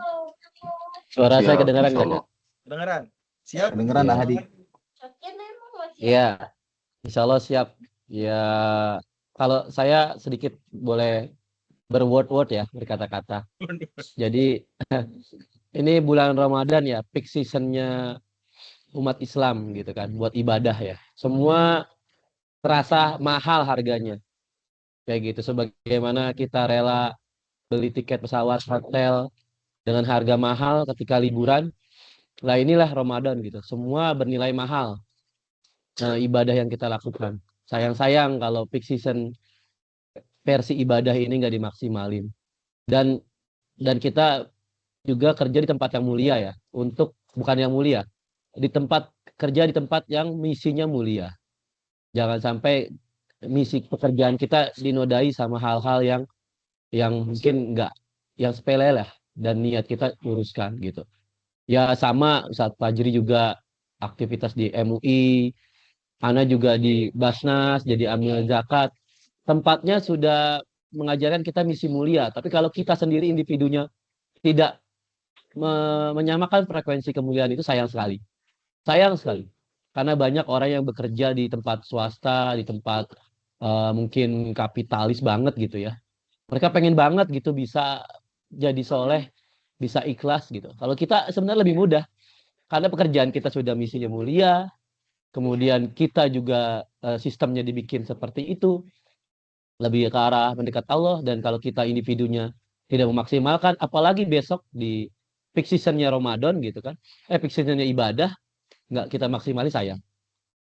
S4: Suara saya kedengaran nggak?
S2: Insyaallah.
S3: Kedengaran? Siap?
S1: Kedengeran
S4: Iya.
S1: Hadi?
S4: Iya, insya Allah siap. Ya, kalau saya sedikit boleh berword-word ya, berkata-kata. Jadi ini bulan Ramadan ya, peak seasonnya umat Islam gitu kan, buat ibadah ya. Semua terasa mahal harganya. Kayak gitu, sebagaimana kita rela beli tiket pesawat, hotel dengan harga mahal ketika liburan. Lah inilah Ramadan gitu, semua bernilai mahal. Ibadah yang kita lakukan. Sayang-sayang kalau peak season versi ibadah ini nggak dimaksimalin. Dan kita juga kerja di tempat yang mulia ya, untuk bukan yang mulia, di tempat kerja di tempat yang misinya mulia. Jangan sampai misi pekerjaan kita dinodai sama hal-hal yang mungkin nggak, yang sepele lah, dan niat kita luruskan gitu. Ya sama Ustadz Fajri juga aktivitas di MUI, Ana juga di Basnas jadi amil zakat. Tempatnya sudah mengajarkan kita misi mulia, tapi kalau kita sendiri individunya tidak menyamakan frekuensi kemuliaan itu sayang sekali. Sayang sekali. Karena banyak orang yang bekerja di tempat swasta, di tempat mungkin kapitalis banget gitu ya. Mereka pengen banget gitu bisa jadi soleh, bisa ikhlas gitu. Kalau kita sebenarnya lebih mudah, karena pekerjaan kita sudah misinya mulia, kemudian kita juga sistemnya dibikin seperti itu, lebih ke arah mendekat Allah. Dan kalau kita individunya tidak memaksimalkan, apalagi besok di peak seasonnya Ramadan gitu kan, peak seasonnya ibadah, nggak kita maksimalis, sayang.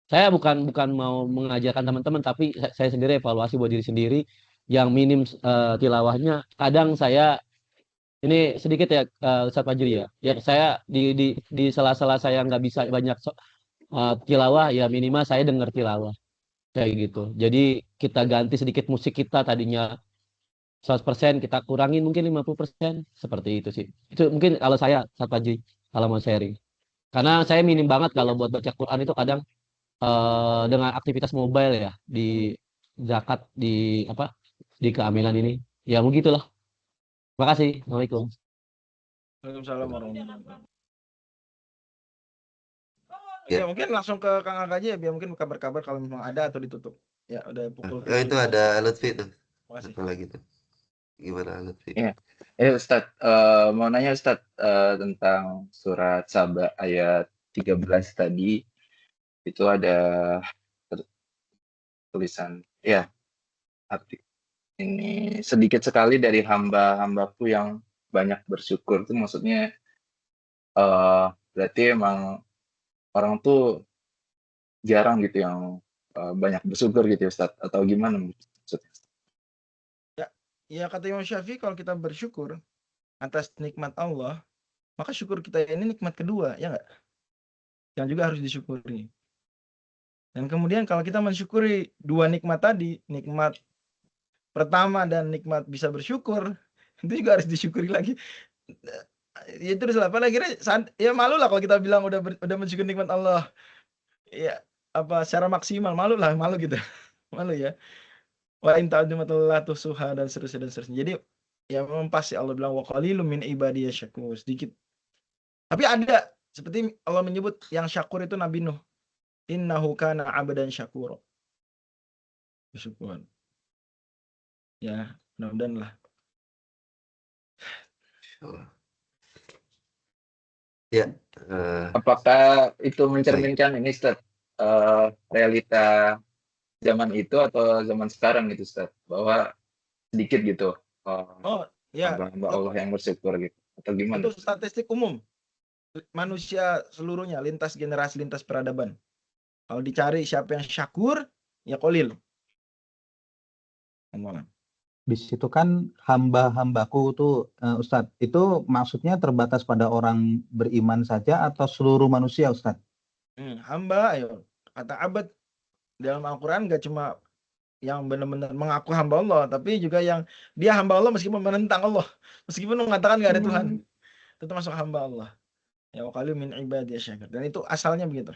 S4: Saya bukan mau mengajarkan teman-teman, tapi saya sendiri evaluasi buat diri sendiri. Yang minim tilawahnya, kadang saya ini sedikit ya Ustadz Fajri ya. Ya saya di sela-sela saya nggak bisa banyak tilawah, ya minimal saya dengar tilawah kayak gitu. Jadi kita ganti sedikit musik kita, tadinya 100% kita kurangin mungkin 50%, seperti itu sih. Itu mungkin kalau saya Ustadz Fajri kalau mau sharing. Karena saya minim banget kalau buat baca Quran itu kadang dengan aktivitas mobile ya, di zakat, di apa, di keamilan ini. Ya begitulah. Terima kasih. Assalamualaikum.
S3: Waalaikumsalam warahmatullahi wabarakatuh.
S2: Ya.
S3: Ya mungkin langsung ke Kang Angga aja ya, biar mungkin kabar-kabar kalau memang ada atau ditutup. Ya udah pukul 7.
S2: Itu ada Lutfi tuh.
S3: Makasih.
S2: Satu lagi tuh. Gimana Lutfi?
S5: Iya. Ustadz, mau nanya Ustadz tentang surat Saba ayat 13 tadi. Itu ada tulisan, ya, arti ini sedikit sekali dari hamba-hambaku yang banyak bersyukur. Itu maksudnya berarti emang orang tuh jarang gitu yang banyak bersyukur gitu ya Ustadz, atau gimana maksudnya?
S3: Ya kata Imam Syafi'i, kalau kita bersyukur atas nikmat Allah, maka syukur kita ini nikmat kedua, ya enggak? Yang juga harus disyukuri. Dan kemudian kalau kita mensyukuri dua nikmat tadi, nikmat pertama dan nikmat bisa bersyukur, itu juga harus disyukuri lagi. Ya terus lah, apalagi ya malu lah kalau kita bilang udah mensyukuri nikmat Allah. Ya apa secara maksimal, malu gitu. Malu ya. Wa in ta'udzu ni'matallahi tuhsuha dan seterusnya. Jadi Ya memang pasti Allah bilang wa qalilum min ibadiyasy syakur, sedikit. Tapi ada seperti Allah menyebut yang syakur itu Nabi Nuh. Innahu kana 'abdan syakura. Bersyukur. Ya, mudah-mudahan lah.
S2: Insyaallah. Ya,
S5: Apakah itu
S2: baik.
S5: mencerminkan ini Ustaz, realita zaman itu atau zaman sekarang gitu Ustaz? Bahwa sedikit gitu
S3: Oh, ya.
S5: hamba-hamba Allah yang bersyukur gitu atau gimana?
S3: Itu statistik umum. Manusia seluruhnya lintas generasi, lintas peradaban. Kalau dicari siapa yang syakur, ya qalil. Allah.
S1: Di situ kan hamba-hambaku tuh Ustadz, itu maksudnya terbatas pada orang beriman saja atau seluruh manusia Ustadz?
S3: Hamba, ayo. Kata abad dalam Al-Quran gak cuma yang benar-benar mengaku hamba Allah, tapi juga yang dia hamba Allah meskipun menentang Allah, meskipun mengatakan gak ada Tuhan, itu termasuk hamba Allah. Ya wa qalilum min ibadiyasy syakur. Dan itu asalnya begitu.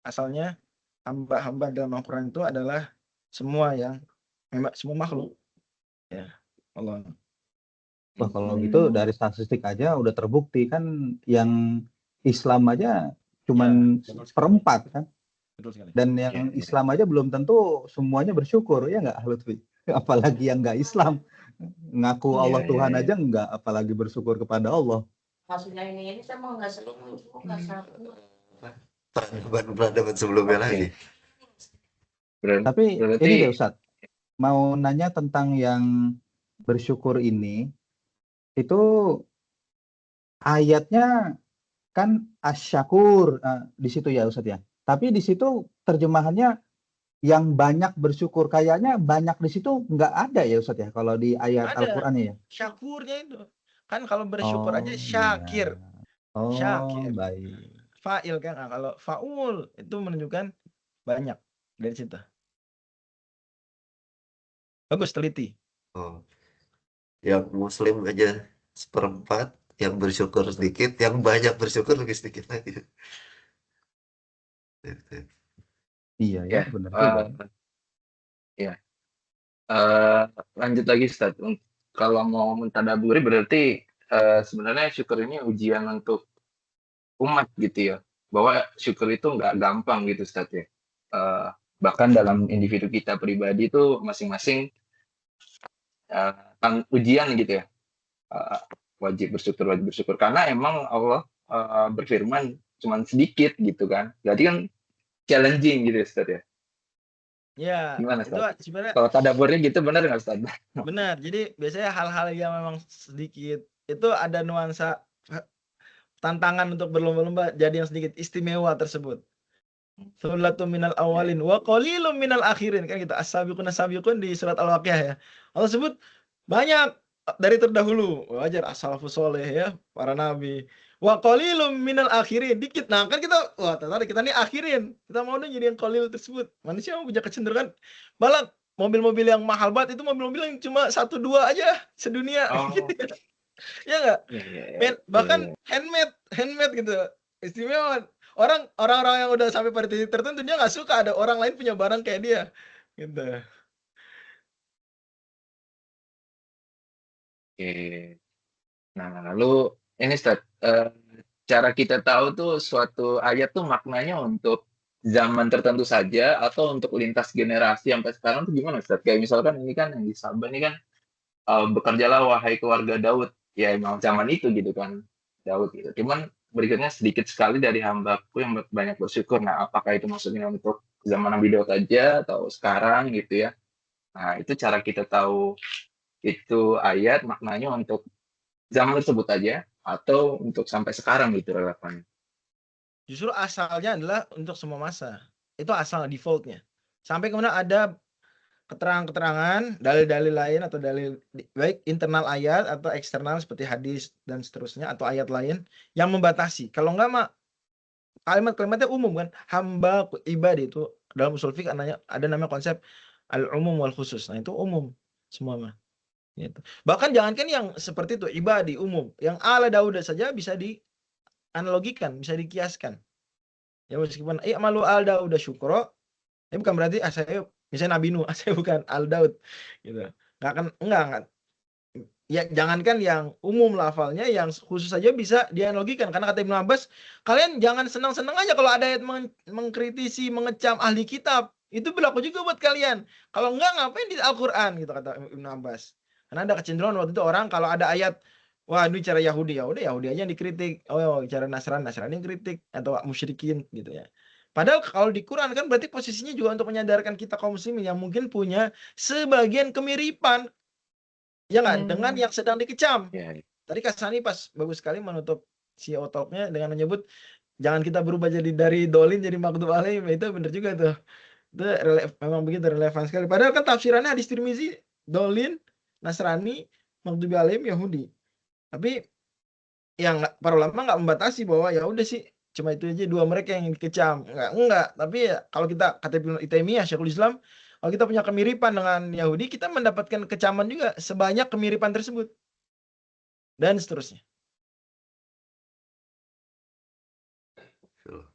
S3: Asalnya hamba-hamba dalam Al-Quran itu adalah semua yang memang semua makhluk. Ya, Allah.
S1: Wah, kalau gitu dari statistik aja udah terbukti kan, yang Islam aja cuman
S3: Ya, betul sekali.
S1: seperempat kan,
S3: Betul sekali.
S1: dan yang Islam aja belum tentu semuanya bersyukur, ya nggak Lutfi? Apalagi yang nggak Islam, ngaku Allah Tuhan aja nggak, apalagi bersyukur kepada Allah.
S6: Maksudnya ini saya mau nggak seru, nggak sapu.
S2: Peradaban sebelumnya lagi.
S1: Tapi
S5: Berarti
S1: ini deh Ustadz, mau nanya tentang yang bersyukur ini, itu ayatnya kan asyakur di situ ya Ustadz ya. Tapi di situ terjemahannya yang banyak bersyukur, kayaknya banyak di situ nggak ada ya Ustadz ya, kalau di ayat
S3: Ada.
S1: Al-Qur'annya ya.
S3: Syakurnya itu. Kan kalau bersyukur aja
S1: iya.
S3: syakir.
S1: Oh,
S3: Syakir.
S1: baik.
S3: Fa'il kan. Nah, kalau fa'ul itu menunjukkan banyak dari situ. Bagus, teliti.
S2: Oh. Yang muslim aja seperempat, yang bersyukur sedikit, yang banyak bersyukur lebih sedikit lagi.
S1: Iya ya,
S5: ya,
S1: benar juga.
S5: ya. Lanjut lagi Ustaz. Kalau mau mentadaburi berarti sebenarnya syukur ini ujian untuk umat gitu ya. Bahwa syukur itu nggak gampang gitu Ustaz ya. Bahkan dalam individu kita pribadi itu masing-masing ujian gitu ya. Wajib bersyukur karena emang Allah berfirman cuman sedikit gitu kan. Berarti kan challenging gitu Ustaz ya.
S3: Ya,
S5: Gimana
S3: itu
S5: Ustaz?
S3: sebenarnya
S5: Kalau tadaburnya gitu benar nggak Ustaz?
S3: benar. Jadi biasanya hal-hal yang memang sedikit itu ada nuansa tantangan untuk berlomba-lomba jadi yang sedikit istimewa tersebut. Sulatun minal awalin wa qalilum minal akhirin, kan gitu. As-sabiqun di surat Al-Waqiah ya. Allah sebut banyak dari terdahulu. Wajar as-salafus soleh ya, para nabi. Wa qalilum minal akhirin, dikit. Nah, kan kita tertarik, kita nih akhirin. Kita mau nih jadi yang qalil tersebut. Manusia punya kecenderungan malah mobil-mobil yang mahal banget itu mobil-mobil yang cuma 1-2 aja sedunia.
S5: Oh.
S3: Ya enggak?
S5: Ya.
S3: Bahkan handmade gitu. Istimewa. Orang-orang yang udah sampai pada titik tertentu dia nggak suka ada orang lain punya barang kayak dia. Gitu.
S5: Oke. Nah, lalu ini Ustaz, cara kita tahu tuh suatu ayat tuh maknanya untuk zaman tertentu saja atau untuk lintas generasi sampai sekarang tuh gimana Ustaz? Kayak misalkan ini kan yang di Sabah ini kan bekerjalah wahai keluarga Daud. Ya emang zaman itu gitu kan, Daud gitu. Cuman berikutnya sedikit sekali dari hambaku yang banyak bersyukur. Nah, apakah itu maksudnya untuk zaman Nabi Daud aja atau sekarang gitu ya? Nah, itu cara kita tahu itu ayat maknanya untuk zaman tersebut aja atau untuk sampai sekarang gitu relevannya.
S3: Justru asalnya adalah untuk semua masa. Itu asal defaultnya. Sampai kemudian ada keterangan-keterangan, dalil-dalil lain atau dalil baik internal ayat atau eksternal seperti hadis dan seterusnya atau ayat lain yang membatasi. Kalau enggak mah kalimat-kalimatnya umum kan. Hamba ibadi itu dalam usul fiqh ada namanya konsep al-umum wal khusus. Nah, itu umum semua mah. Gitu. Bahkan jangankan yang seperti itu ibadi umum, yang ala Daud saja bisa dianalogikan, bisa dikiaskan. Ya meskipun malu al Daud syukro, ini bukan berarti saya misalnya Nabi Nuh, saya bukan al Daud gitu. Enggak. ya jangankan yang umum lafalnya, yang khusus saja bisa dianalogikan. Karena kata Ibnu Abbas, kalian jangan senang-senang aja kalau ada ayat mengkritisi, mengecam ahli kitab. Itu berlaku juga buat kalian. Kalau enggak, ngapain di Al-Quran gitu, kata Ibnu Abbas. Karena ada kecenderungan waktu itu orang kalau ada ayat, wah ini cara Yahudi, ya udah Yahudi aja yang dikritik. Oh, cara Nasrani yang kritik, atau musyrikin gitu ya. Padahal kalau di Quran kan berarti posisinya juga untuk menyadarkan kita kaum muslimin yang mungkin punya sebagian kemiripan, ya nggak, dengan yang sedang dikecam.
S5: Ya,
S3: Tadi Kasani pas bagus sekali menutup si otoknya dengan menyebut jangan kita berubah jadi dari dolin jadi maghdub alaihim. Itu benar juga tuh. Itu memang begitu relevan sekali. Padahal kan tafsirannya hadis Tirmizi, dolin, Nasrani, maghdub alaihim, Yahudi. Tapi yang para ulama nggak membatasi bahwa ya udah sih cuma itu aja dua mereka yang dikecam. Enggak. Tapi ya, kalau kita kata Ibnu Taimiyah, Syekhul Islam, kalau kita punya kemiripan dengan Yahudi, kita mendapatkan kecaman juga sebanyak kemiripan tersebut. Dan seterusnya.
S2: Itu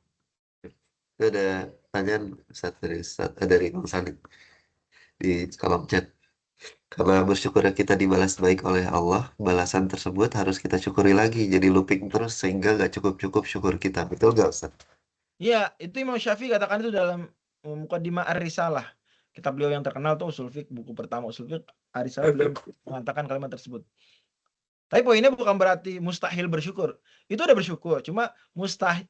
S2: ada pertanyaan Ustaz dari Bang Salim di kolom chat. Karena bersyukurnya kita dibalas baik oleh Allah, balasan tersebut harus kita syukuri lagi. Jadi looping terus sehingga nggak cukup-cukup syukur kita. Betul nggak Ustaz?
S3: Iya, itu Imam Syafi'i katakan itu dalam Muqaddimah Ar-Risalah. Kitab beliau yang terkenal tuh Ushul Fiqh, buku pertama Ushul Fiqh, Ar-Risalah, beliau mengatakan kalimat tersebut. Tapi poinnya bukan berarti mustahil bersyukur. Itu udah bersyukur, cuma mustahil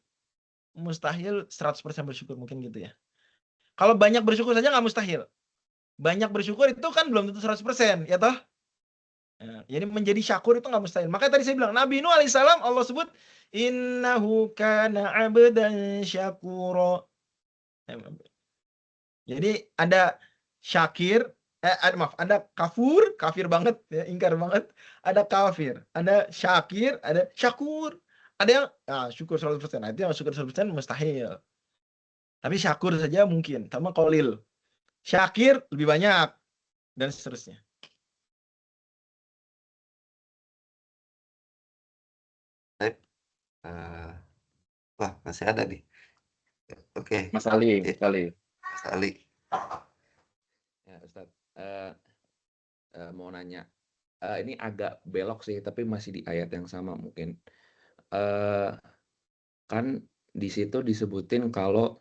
S3: 100% bersyukur mungkin gitu ya. Kalau banyak bersyukur saja nggak mustahil. Banyak bersyukur itu kan belum tentu 100%, ya toh? Ya, jadi menjadi syakur itu nggak mustahil. Makanya tadi saya bilang, Nabi Nuh alaihissalam Allah sebut, innahu kana abdan syakura. Jadi ada syakir, ada kafir banget, ya, ingkar banget. Ada kafir, ada syakir, ada syakur. Ada yang syukur 100%. Nah, itu yang syukur 100% mustahil. Tapi syakur saja mungkin, sama qalil. Syakir lebih banyak, dan seterusnya.
S2: Wah, masih ada nih. Oke.
S5: Mas Ali,
S2: Ya,
S5: Mas Ali.
S2: Mas Ali.
S7: Ya, Ustaz. Mau nanya. Ini agak belok sih, tapi masih di ayat yang sama mungkin. Kan di situ disebutin kalau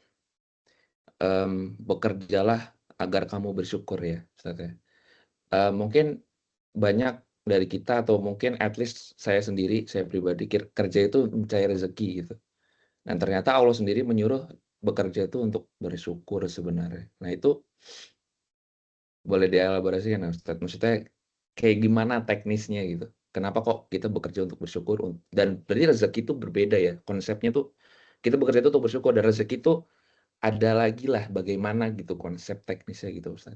S7: bekerjalah agar kamu bersyukur ya, Ustaz ya. Mungkin banyak dari kita atau mungkin at least saya sendiri, saya pribadi kerja itu mencari rezeki gitu. Dan ternyata Allah sendiri menyuruh bekerja itu untuk bersyukur sebenarnya. Nah itu boleh dielaborasikan Ustaz? Maksudnya kayak gimana teknisnya gitu? Kenapa kok kita bekerja untuk bersyukur? Dan berarti rezeki itu berbeda ya. Konsepnya tuh kita bekerja itu untuk bersyukur, dan rezeki itu ada lagi lah bagaimana gitu konsep teknisnya gitu Ustaz.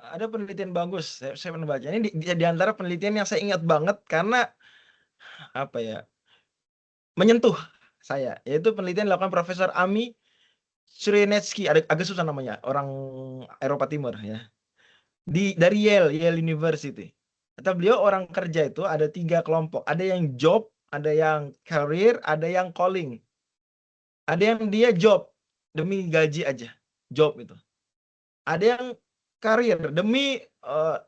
S3: Ada penelitian bagus, saya pernah baca. Ini di antara penelitian yang saya ingat banget karena apa ya, menyentuh saya. Yaitu penelitian dilakukan Profesor Ami Srinetsky, agak susah namanya, orang Eropa Timur ya. Dari Yale University. Kata beliau orang kerja itu ada 3 kelompok. Ada yang job, ada yang career, ada yang calling. Ada yang dia job demi gaji aja, job itu. Ada yang karir demi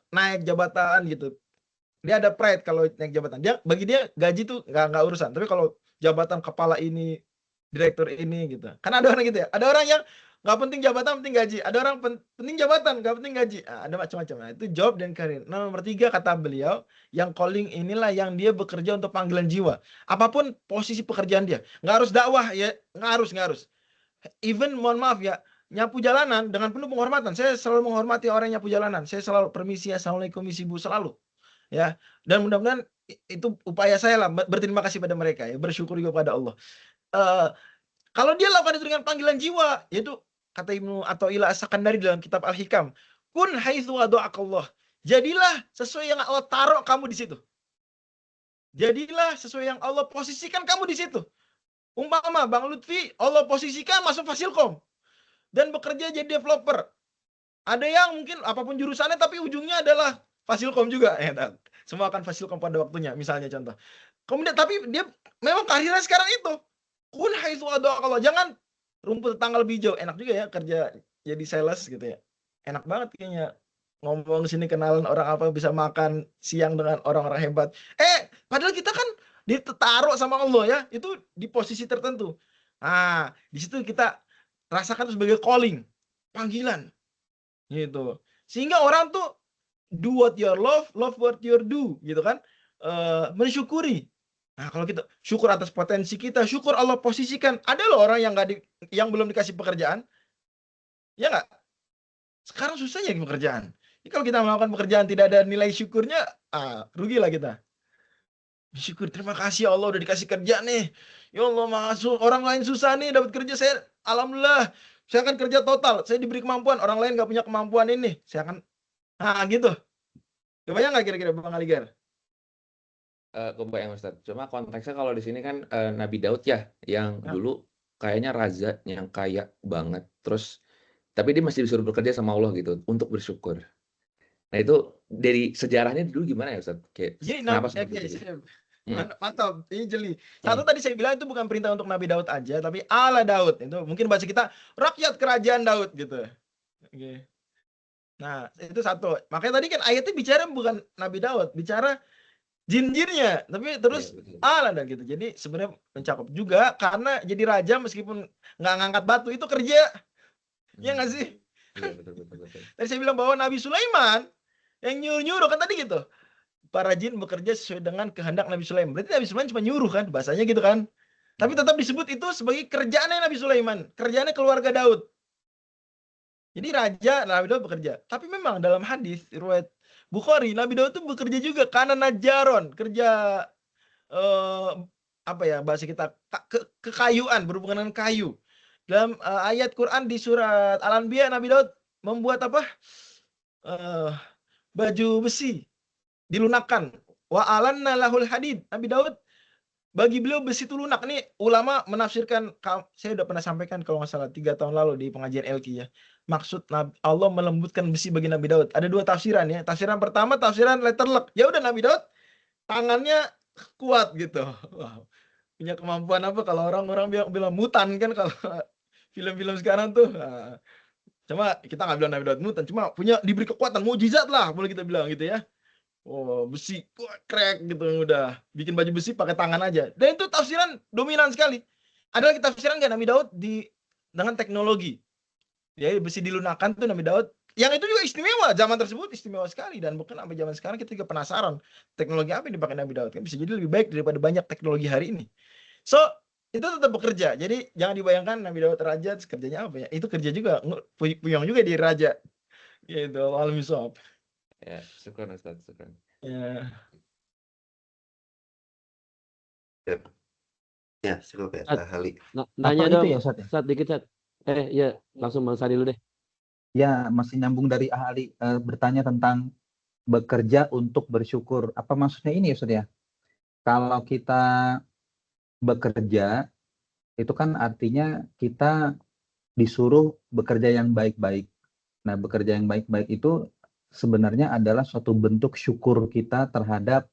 S3: naik jabatan gitu. Dia ada pride kalau naik jabatan. Bagi dia gaji tuh nggak urusan. Tapi kalau jabatan kepala ini, direktur ini gitu. Karena ada orang gitu ya. Ada orang yang nggak penting jabatan, penting gaji. Ada orang penting jabatan, nggak penting gaji. Ada macam-macam. Nah, itu job dan karir. Nah, nomor 3 kata beliau, yang calling inilah yang dia bekerja untuk panggilan jiwa. Apapun posisi pekerjaan dia. Nggak harus dakwah ya, nggak harus. Even mohon maaf ya, nyapu jalanan dengan penuh penghormatan. Saya selalu menghormati orang yang nyapu jalanan. Saya selalu permisi, assalamualaikum ibu, selalu. Ya, dan mudah-mudahan itu upaya saya lah, berterima kasih pada mereka ya, bersyukur juga pada Allah. Kalau dia lakukan itu dengan panggilan jiwa, yaitu kata Ibnu Athaillah As-Sakandari dalam kitab Al-Hikam, kun haitsu wada'akallah. Jadilah sesuai yang Allah taruh kamu di situ. Jadilah sesuai yang Allah posisikan kamu di situ. Umpama Bang Lutfi, Allah posisikan masuk Fasilkom dan bekerja jadi developer. Ada yang mungkin apapun jurusannya tapi ujungnya adalah Fasilkom juga. Semua akan Fasilkom pada waktunya, misalnya contoh. Kemudian tapi dia memang karirnya sekarang itu. Kun haitsu wada'akallah. Jangan rumput tetangga lebih hijau. Enak juga ya kerja jadi sales gitu ya. Enak banget kayaknya. ngomong sini kenalan orang apa bisa makan siang dengan orang-orang hebat. Padahal kita kan ditaruh sama Allah ya, itu di posisi tertentu. Nah, di situ kita rasakan sebagai calling, panggilan gitu. Sehingga orang tuh do what you love what you do gitu kan. Mensyukuri. Nah, kalau kita syukur atas potensi kita, syukur Allah posisikan. Ada loh orang yang belum dikasih pekerjaan. Ya nggak? Sekarang susah nyari pekerjaan. Jadi kalau kita melakukan pekerjaan tidak ada nilai syukurnya, rugilah kita. Syukur, terima kasih ya Allah udah dikasih kerja nih. Ya Allah, masuk orang lain susah nih dapat kerja, saya alhamdulillah. Saya akan kerja total. Saya diberi kemampuan, orang lain nggak punya kemampuan ini. Saya akan gitu. Kebayang nggak kira-kira Bang Aligar?
S7: Kebayang Ustaz. Cuma konteksnya kalau di sini kan Nabi Daud ya, yang dulu kayaknya raja yang kaya banget. Terus tapi dia masih disuruh bekerja sama Allah gitu untuk bersyukur. Nah itu dari sejarahnya dulu gimana ya Ustaz? Kayak kenapa seperti itu?
S3: Mantap, ini jeli. Satu tadi saya bilang itu bukan perintah untuk Nabi Daud aja, tapi ala Daud. Itu mungkin bahasa kita rakyat kerajaan Daud gitu. Oke. Nah, itu satu. Makanya tadi kan ayatnya bicara bukan Nabi Daud, bicara jin-jinnya, tapi terus ala dan gitu. Jadi sebenarnya mencakup juga karena jadi raja meskipun nggak ngangkat batu itu kerja. Ya nggak sih?
S7: Iya, betul.
S3: Tadi saya bilang bahwa Nabi Sulaiman yang nyuruh kan tadi gitu. Para jin bekerja sesuai dengan kehendak Nabi Sulaiman. Berarti Nabi Sulaiman cuma nyuruh kan, bahasanya gitu kan. Tapi tetap disebut itu sebagai kerjaannya Nabi Sulaiman, kerjaannya keluarga Daud. Jadi raja Nabi Daud bekerja. Tapi memang dalam hadis riwayat Bukhari, Nabi Daud itu bekerja juga karena najaron, kerja bahasa kita kekayuan, berhubungan dengan kayu. Dalam ayat Quran di surat Al-Anbiya, Nabi Daud membuat baju besi dilunakkan. Wa alanna lahul hadid. Nabi Daud bagi beliau besi itu lunak. Ini ulama menafsirkan, saya udah pernah sampaikan kalau nggak salah 3 tahun lalu di pengajian LQ ya. Maksud Allah melembutkan besi bagi Nabi Daud. Ada 2 tafsiran ya. Tafsiran pertama tafsiran letterlek. Ya udah Nabi Daud tangannya kuat gitu. Wow. Punya kemampuan apa kalau orang-orang bilang mutan kan kalau film-film sekarang tuh. Cuma kita nggak bilang Nabi Daud mutan, cuma diberi kekuatan, mukjizat lah boleh kita bilang gitu ya. Besi crack gitu, udah bikin baju besi pakai tangan aja. Dan itu tafsiran dominan sekali. Ada lagi tafsiran nggak Nabi Daud dengan teknologi. Ya besi dilunakkan tuh Nabi Daud. Yang itu juga istimewa, zaman tersebut istimewa sekali, dan bukan sampai zaman sekarang kita juga penasaran teknologi apa yang dipakai Nabi Daud, kan bisa jadi lebih baik daripada banyak teknologi hari ini. So itu tetap bekerja. Jadi jangan dibayangkan Nabi Daud raja kerjanya apa ya? Itu kerja juga, puyong juga di raja. Gitu, al-misab.
S7: Ya, syukur Ustaz, syukur.
S3: Ya.
S2: Ya, cukup ya, Hali.
S4: Nanya
S1: Apa
S4: dong,
S1: itu ya, Ustaz, ya?
S4: Ustaz, dikit Ustaz. Ya, langsung Bang Sadi dulu deh.
S1: Ya, masih nyambung dari ahli bertanya tentang bekerja untuk bersyukur. Apa maksudnya ini, Ustaz ya? Kalau kita bekerja, itu kan artinya kita disuruh bekerja yang baik-baik. Nah, bekerja yang baik-baik itu sebenarnya adalah suatu bentuk syukur kita terhadap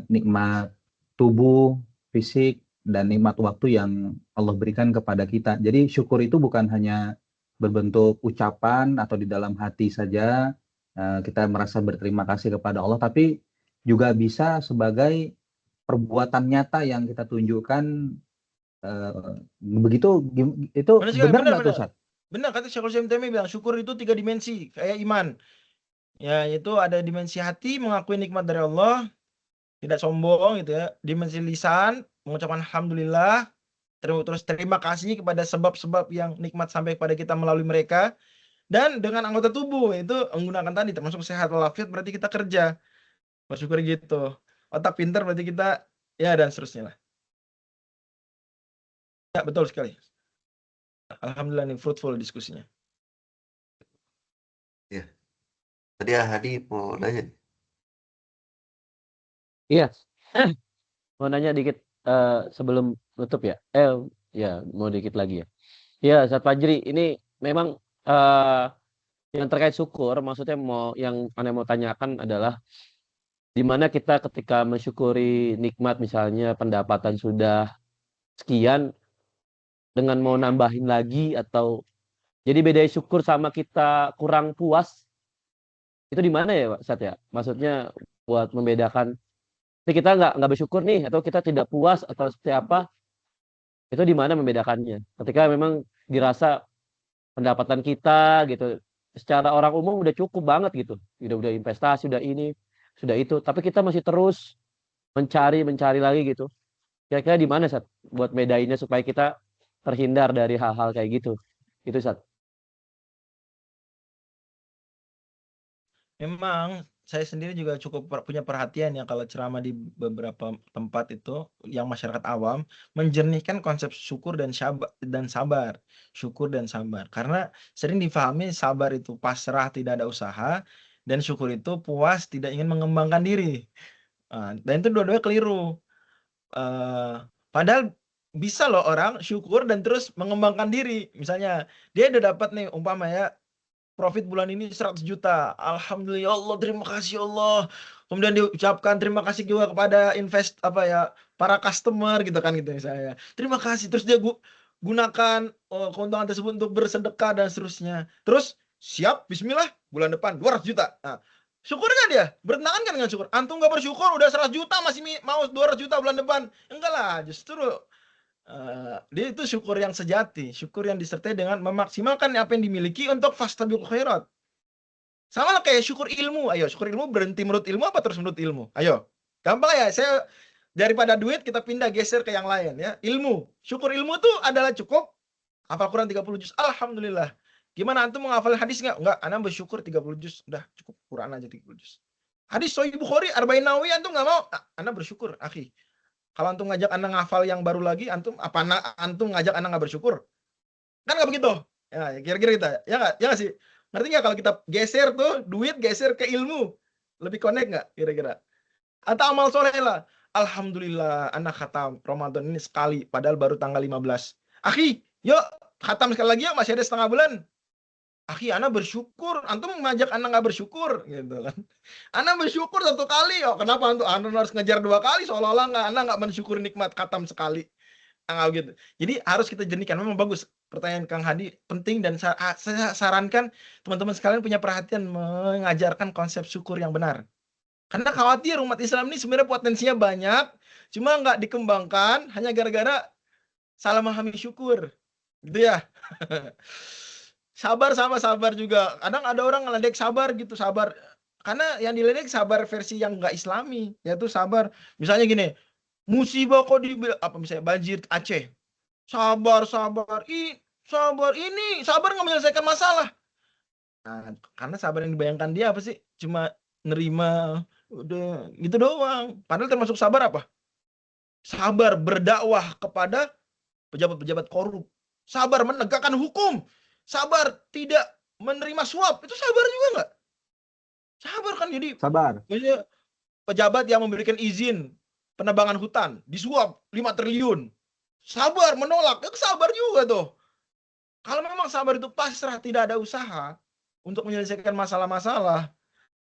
S1: nikmat tubuh, fisik, dan nikmat waktu yang Allah berikan kepada kita. Jadi syukur itu bukan hanya berbentuk ucapan atau di dalam hati saja kita merasa berterima kasih kepada Allah, tapi juga bisa sebagai perbuatan nyata yang kita tunjukkan. Begitu itu benar nggak tuh, Ustaz?
S3: Benar, kata Syekhul Islam Taimiyah bilang syukur itu 3 dimensi kayak iman. Ya, itu ada dimensi hati mengakui nikmat dari Allah, tidak sombong gitu ya. Dimensi lisan mengucapkan alhamdulillah, terus terima kasih kepada sebab-sebab yang nikmat sampai kepada kita melalui mereka. Dan dengan anggota tubuh itu menggunakan tadi termasuk sehat walafiat, berarti kita kerja. Bersyukur gitu. Otak pintar berarti kita, ya, dan seterusnya lah. Ya, betul sekali. Alhamdulillah ini fruitful diskusinya.
S2: Ya. Tadi Hadi mau nanya.
S4: Iya. Mau nanya dikit sebelum nutup ya. Ya, mau dikit lagi ya. Ya, Ustaz Fajri, ini memang yang terkait syukur, maksudnya yang Anda mau tanyakan adalah di mana kita ketika mensyukuri nikmat, misalnya pendapatan sudah sekian, dengan mau nambahin lagi, atau jadi beda syukur sama kita kurang puas Itu di mana ya, Pak Sat ya? Maksudnya buat membedakan kita nggak bersyukur nih, atau kita tidak puas atau seperti apa? Itu di mana membedakannya? Ketika memang dirasa pendapatan kita gitu, secara orang umum udah cukup banget gitu, udah investasi, udah ini, sudah itu, tapi kita masih terus mencari lagi gitu. Kira-kira di mana, Sat, buat bedainnya supaya kita terhindar dari hal-hal kayak gitu? Itu, Sat.
S3: Memang saya sendiri juga cukup punya perhatian ya kalau ceramah di beberapa tempat itu yang masyarakat awam menjernihkan konsep syukur dan sabar. Syukur dan sabar. Karena sering difahami sabar itu pasrah, tidak ada usaha, dan syukur itu puas, tidak ingin mengembangkan diri. Dan itu dua-duanya keliru. Padahal bisa loh orang syukur dan terus mengembangkan diri. Misalnya dia udah dapat nih umpama ya, profit bulan ini 100 juta. Alhamdulillah, ya Allah, terima kasih Allah. Kemudian diucapkan terima kasih juga kepada para customer gitu kan, gitu misalnya. Terima kasih. Terus dia gunakan keuntungan tersebut untuk bersedekah dan seterusnya. Terus siap, bismillah, bulan depan 200 juta. Nah, syukur nggak dia? Bertentangan kan dengan syukur? Antum nggak bersyukur, udah 100 juta masih mau 200 juta bulan depan. Enggak lah, justru dia itu syukur yang sejati, syukur yang disertai dengan memaksimalkan apa yang dimiliki untuk fastabiqul khairat. Sama lah kayak syukur ilmu. Ayo, syukur ilmu berhenti menurut ilmu apa terus menurut ilmu? Ayo. Gampang ya, saya daripada duit kita pindah geser ke yang lain ya. Ilmu. Syukur ilmu tuh adalah cukup hafal Quran 30 juz. Alhamdulillah. Gimana antum menghafal hadis nggak? Enggak, ana bersyukur 30 juz. Udah cukup Quran aja 30 juz. Hadis Sahih Bukhari, Arba'in Nawawi antum nggak mau? Ana bersyukur, akhi. Kalau antum ngajak anak ngafal yang baru lagi, antum ngajak anak nggak bersyukur? Kan nggak begitu. Ya, kira-kira kita. Ya nggak sih? Ngerti nggak kalau kita geser tuh, duit geser ke ilmu? Lebih connect nggak kira-kira? Atau amal soleh lah. Alhamdulillah, anak khatam Ramadan ini sekali, padahal baru tanggal 15. Akhi, yuk khatam sekali lagi yuk, masih ada setengah bulan. Akhi, anak bersyukur, antum ngajak anak nggak bersyukur, gitu kan? Anak bersyukur 1 kali, kenapa anak harus ngejar 2 kali? Seolah-olah anak nggak mensyukuri nikmat khatam sekali, gitu. Jadi harus kita jernihkan. Memang bagus pertanyaan Kang Hadi, penting, dan saya sarankan teman-teman sekalian punya perhatian mengajarkan konsep syukur yang benar. Karena khawatir umat Islam ini sebenarnya potensinya banyak, cuma nggak dikembangkan hanya gara-gara salah memahami syukur, gitu ya. Sabar sama sabar juga. Kadang ada orang ngeledek sabar gitu, sabar. Karena yang diledek sabar versi yang nggak Islami, yaitu sabar. Misalnya gini, musibah kok misalnya banjir Aceh. Sabar ini, sabar nggak menyelesaikan masalah. Nah, karena sabar yang dibayangkan dia apa sih? Cuma nerima, udah gitu doang. Padahal termasuk sabar apa? Sabar berdakwah kepada pejabat-pejabat korup. Sabar menegakkan hukum. Sabar tidak menerima suap. Itu sabar juga nggak? Sabar kan, jadi
S1: Sabar.
S3: misalnya pejabat yang memberikan izin penebangan hutan disuap 5 triliun. Sabar menolak. Itu sabar juga tuh. Kalau memang sabar itu pasrah, tidak ada usaha untuk menyelesaikan masalah-masalah.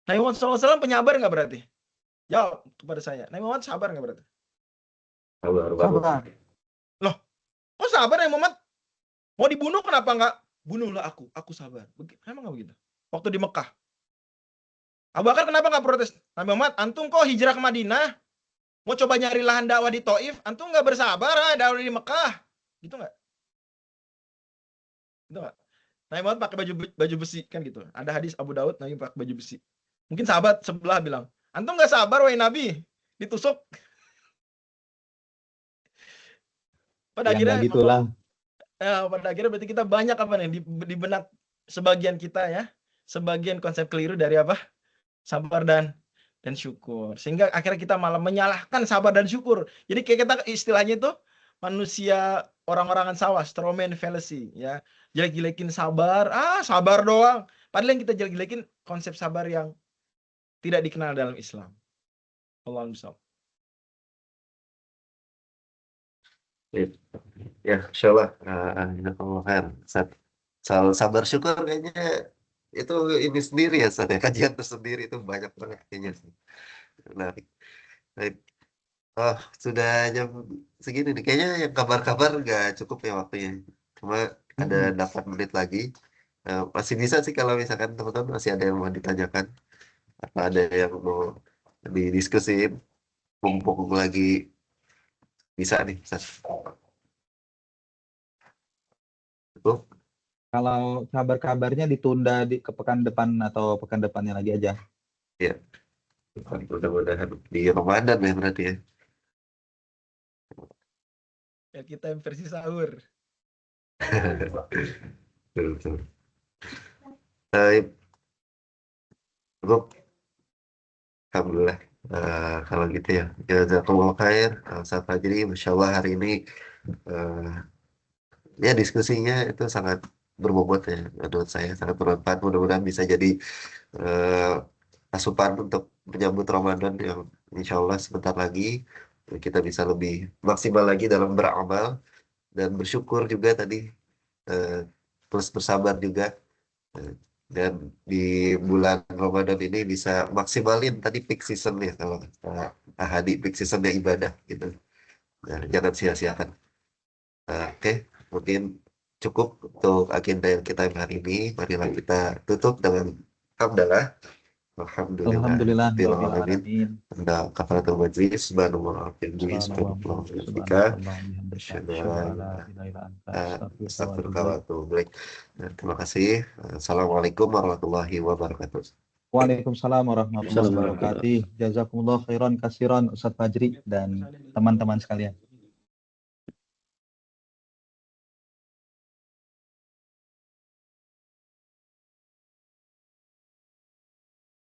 S3: Nabi Muhammad SAW penyabar nggak berarti? Jawab kepada saya. Nabi Muhammad sabar nggak berarti?
S1: Sabar.
S3: Loh, kok sabar Nabi Muhammad? Mau dibunuh kenapa nggak? Bunuhlah aku sabar. Emang nggak begitu? Waktu di Mekah. Abu Bakar kenapa nggak protes? Nabi Muhammad, antum kok hijrah ke Madinah? Mau coba nyari lahan dakwah di Taif? Antum nggak bersabar dakwah di Mekah? Gitu nggak? Gitu nggak? Nabi Muhammad pakai baju besi kan gitu. Ada hadis Abu Daud, Nabi pakai baju besi. Mungkin sahabat sebelah bilang, antum nggak sabar wahai Nabi, ditusuk. Pada akhirnya
S1: gitulah.
S3: Pada akhirnya berarti kita banyak di benak sebagian kita ya, sebagian konsep keliru dari apa? Sabar dan syukur. Sehingga akhirnya kita malah menyalahkan sabar dan syukur. Jadi kayak kita istilahnya itu manusia orang-orangan sawah, strawman fallacy ya. Jelek-jelekin sabar, sabar doang. Padahal yang kita jelek-jelekin konsep sabar yang tidak dikenal dalam Islam. Allahumma shalli.
S2: Ya, insyaallah. Soal sabar syukur kayaknya itu ini sendiri ya, kajian tersendiri, itu banyak banget kayaknya sih. Menarik. Baik. Oh, sudah jam segini nih. Kayaknya yang kabar-kabar nggak cukup ya waktunya. Cuma ada 8 menit lagi. Masih bisa sih kalau misalkan teman-teman masih ada yang mau ditanyakan. Apa ada yang mau didiskusin? Mumpung lagi bisa nih, Ustaz. Cukup?
S1: Kalau kabar-kabarnya ditunda ke pekan depan atau pekan depannya lagi aja.
S2: Ya, mudah-mudahan di Ramadan ya berarti ya.
S3: Ya kita yang versi sahur.
S2: Betul. Baik, cukup. Alhamdulillah. Kalau gitu ya, jazakumullah khair. Ustaz Fajri, Masya Allah hari ini ya diskusinya itu sangat berbobot ya, menurut saya sangat bermanfaat. Mudah-mudahan bisa jadi eh, asupan untuk menyambut Ramadan yang insya Allah sebentar lagi kita bisa lebih maksimal lagi dalam beramal dan bersyukur juga tadi, terus bersabar juga. Eh, dan di bulan Ramadan ini bisa maksimalin tadi peak season ya, kalau kata Ahadi, peak seasonnya ibadah gitu. Nah, jangan sia-siakan. Oke, mungkin cukup untuk agenda yang kita hari ini. Marilah kita tutup dengan hamdalah.
S1: Alhamdulillah
S2: Rabbil
S1: rabbil
S2: alamin.
S1: alamin.
S2: Anda kafaratul majlis, subhanallah, bihamdihi, subhanallah, bihamdika. Asyhadu an la Astagfirullah wa atubu ilaik. Terima kasih. Assalamualaikum warahmatullahi wabarakatuh.
S1: Waalaikumsalam warahmatullahi wabarakatuh. Jazakumullah khairan kasiran Ustaz Fajri dan teman-teman sekalian.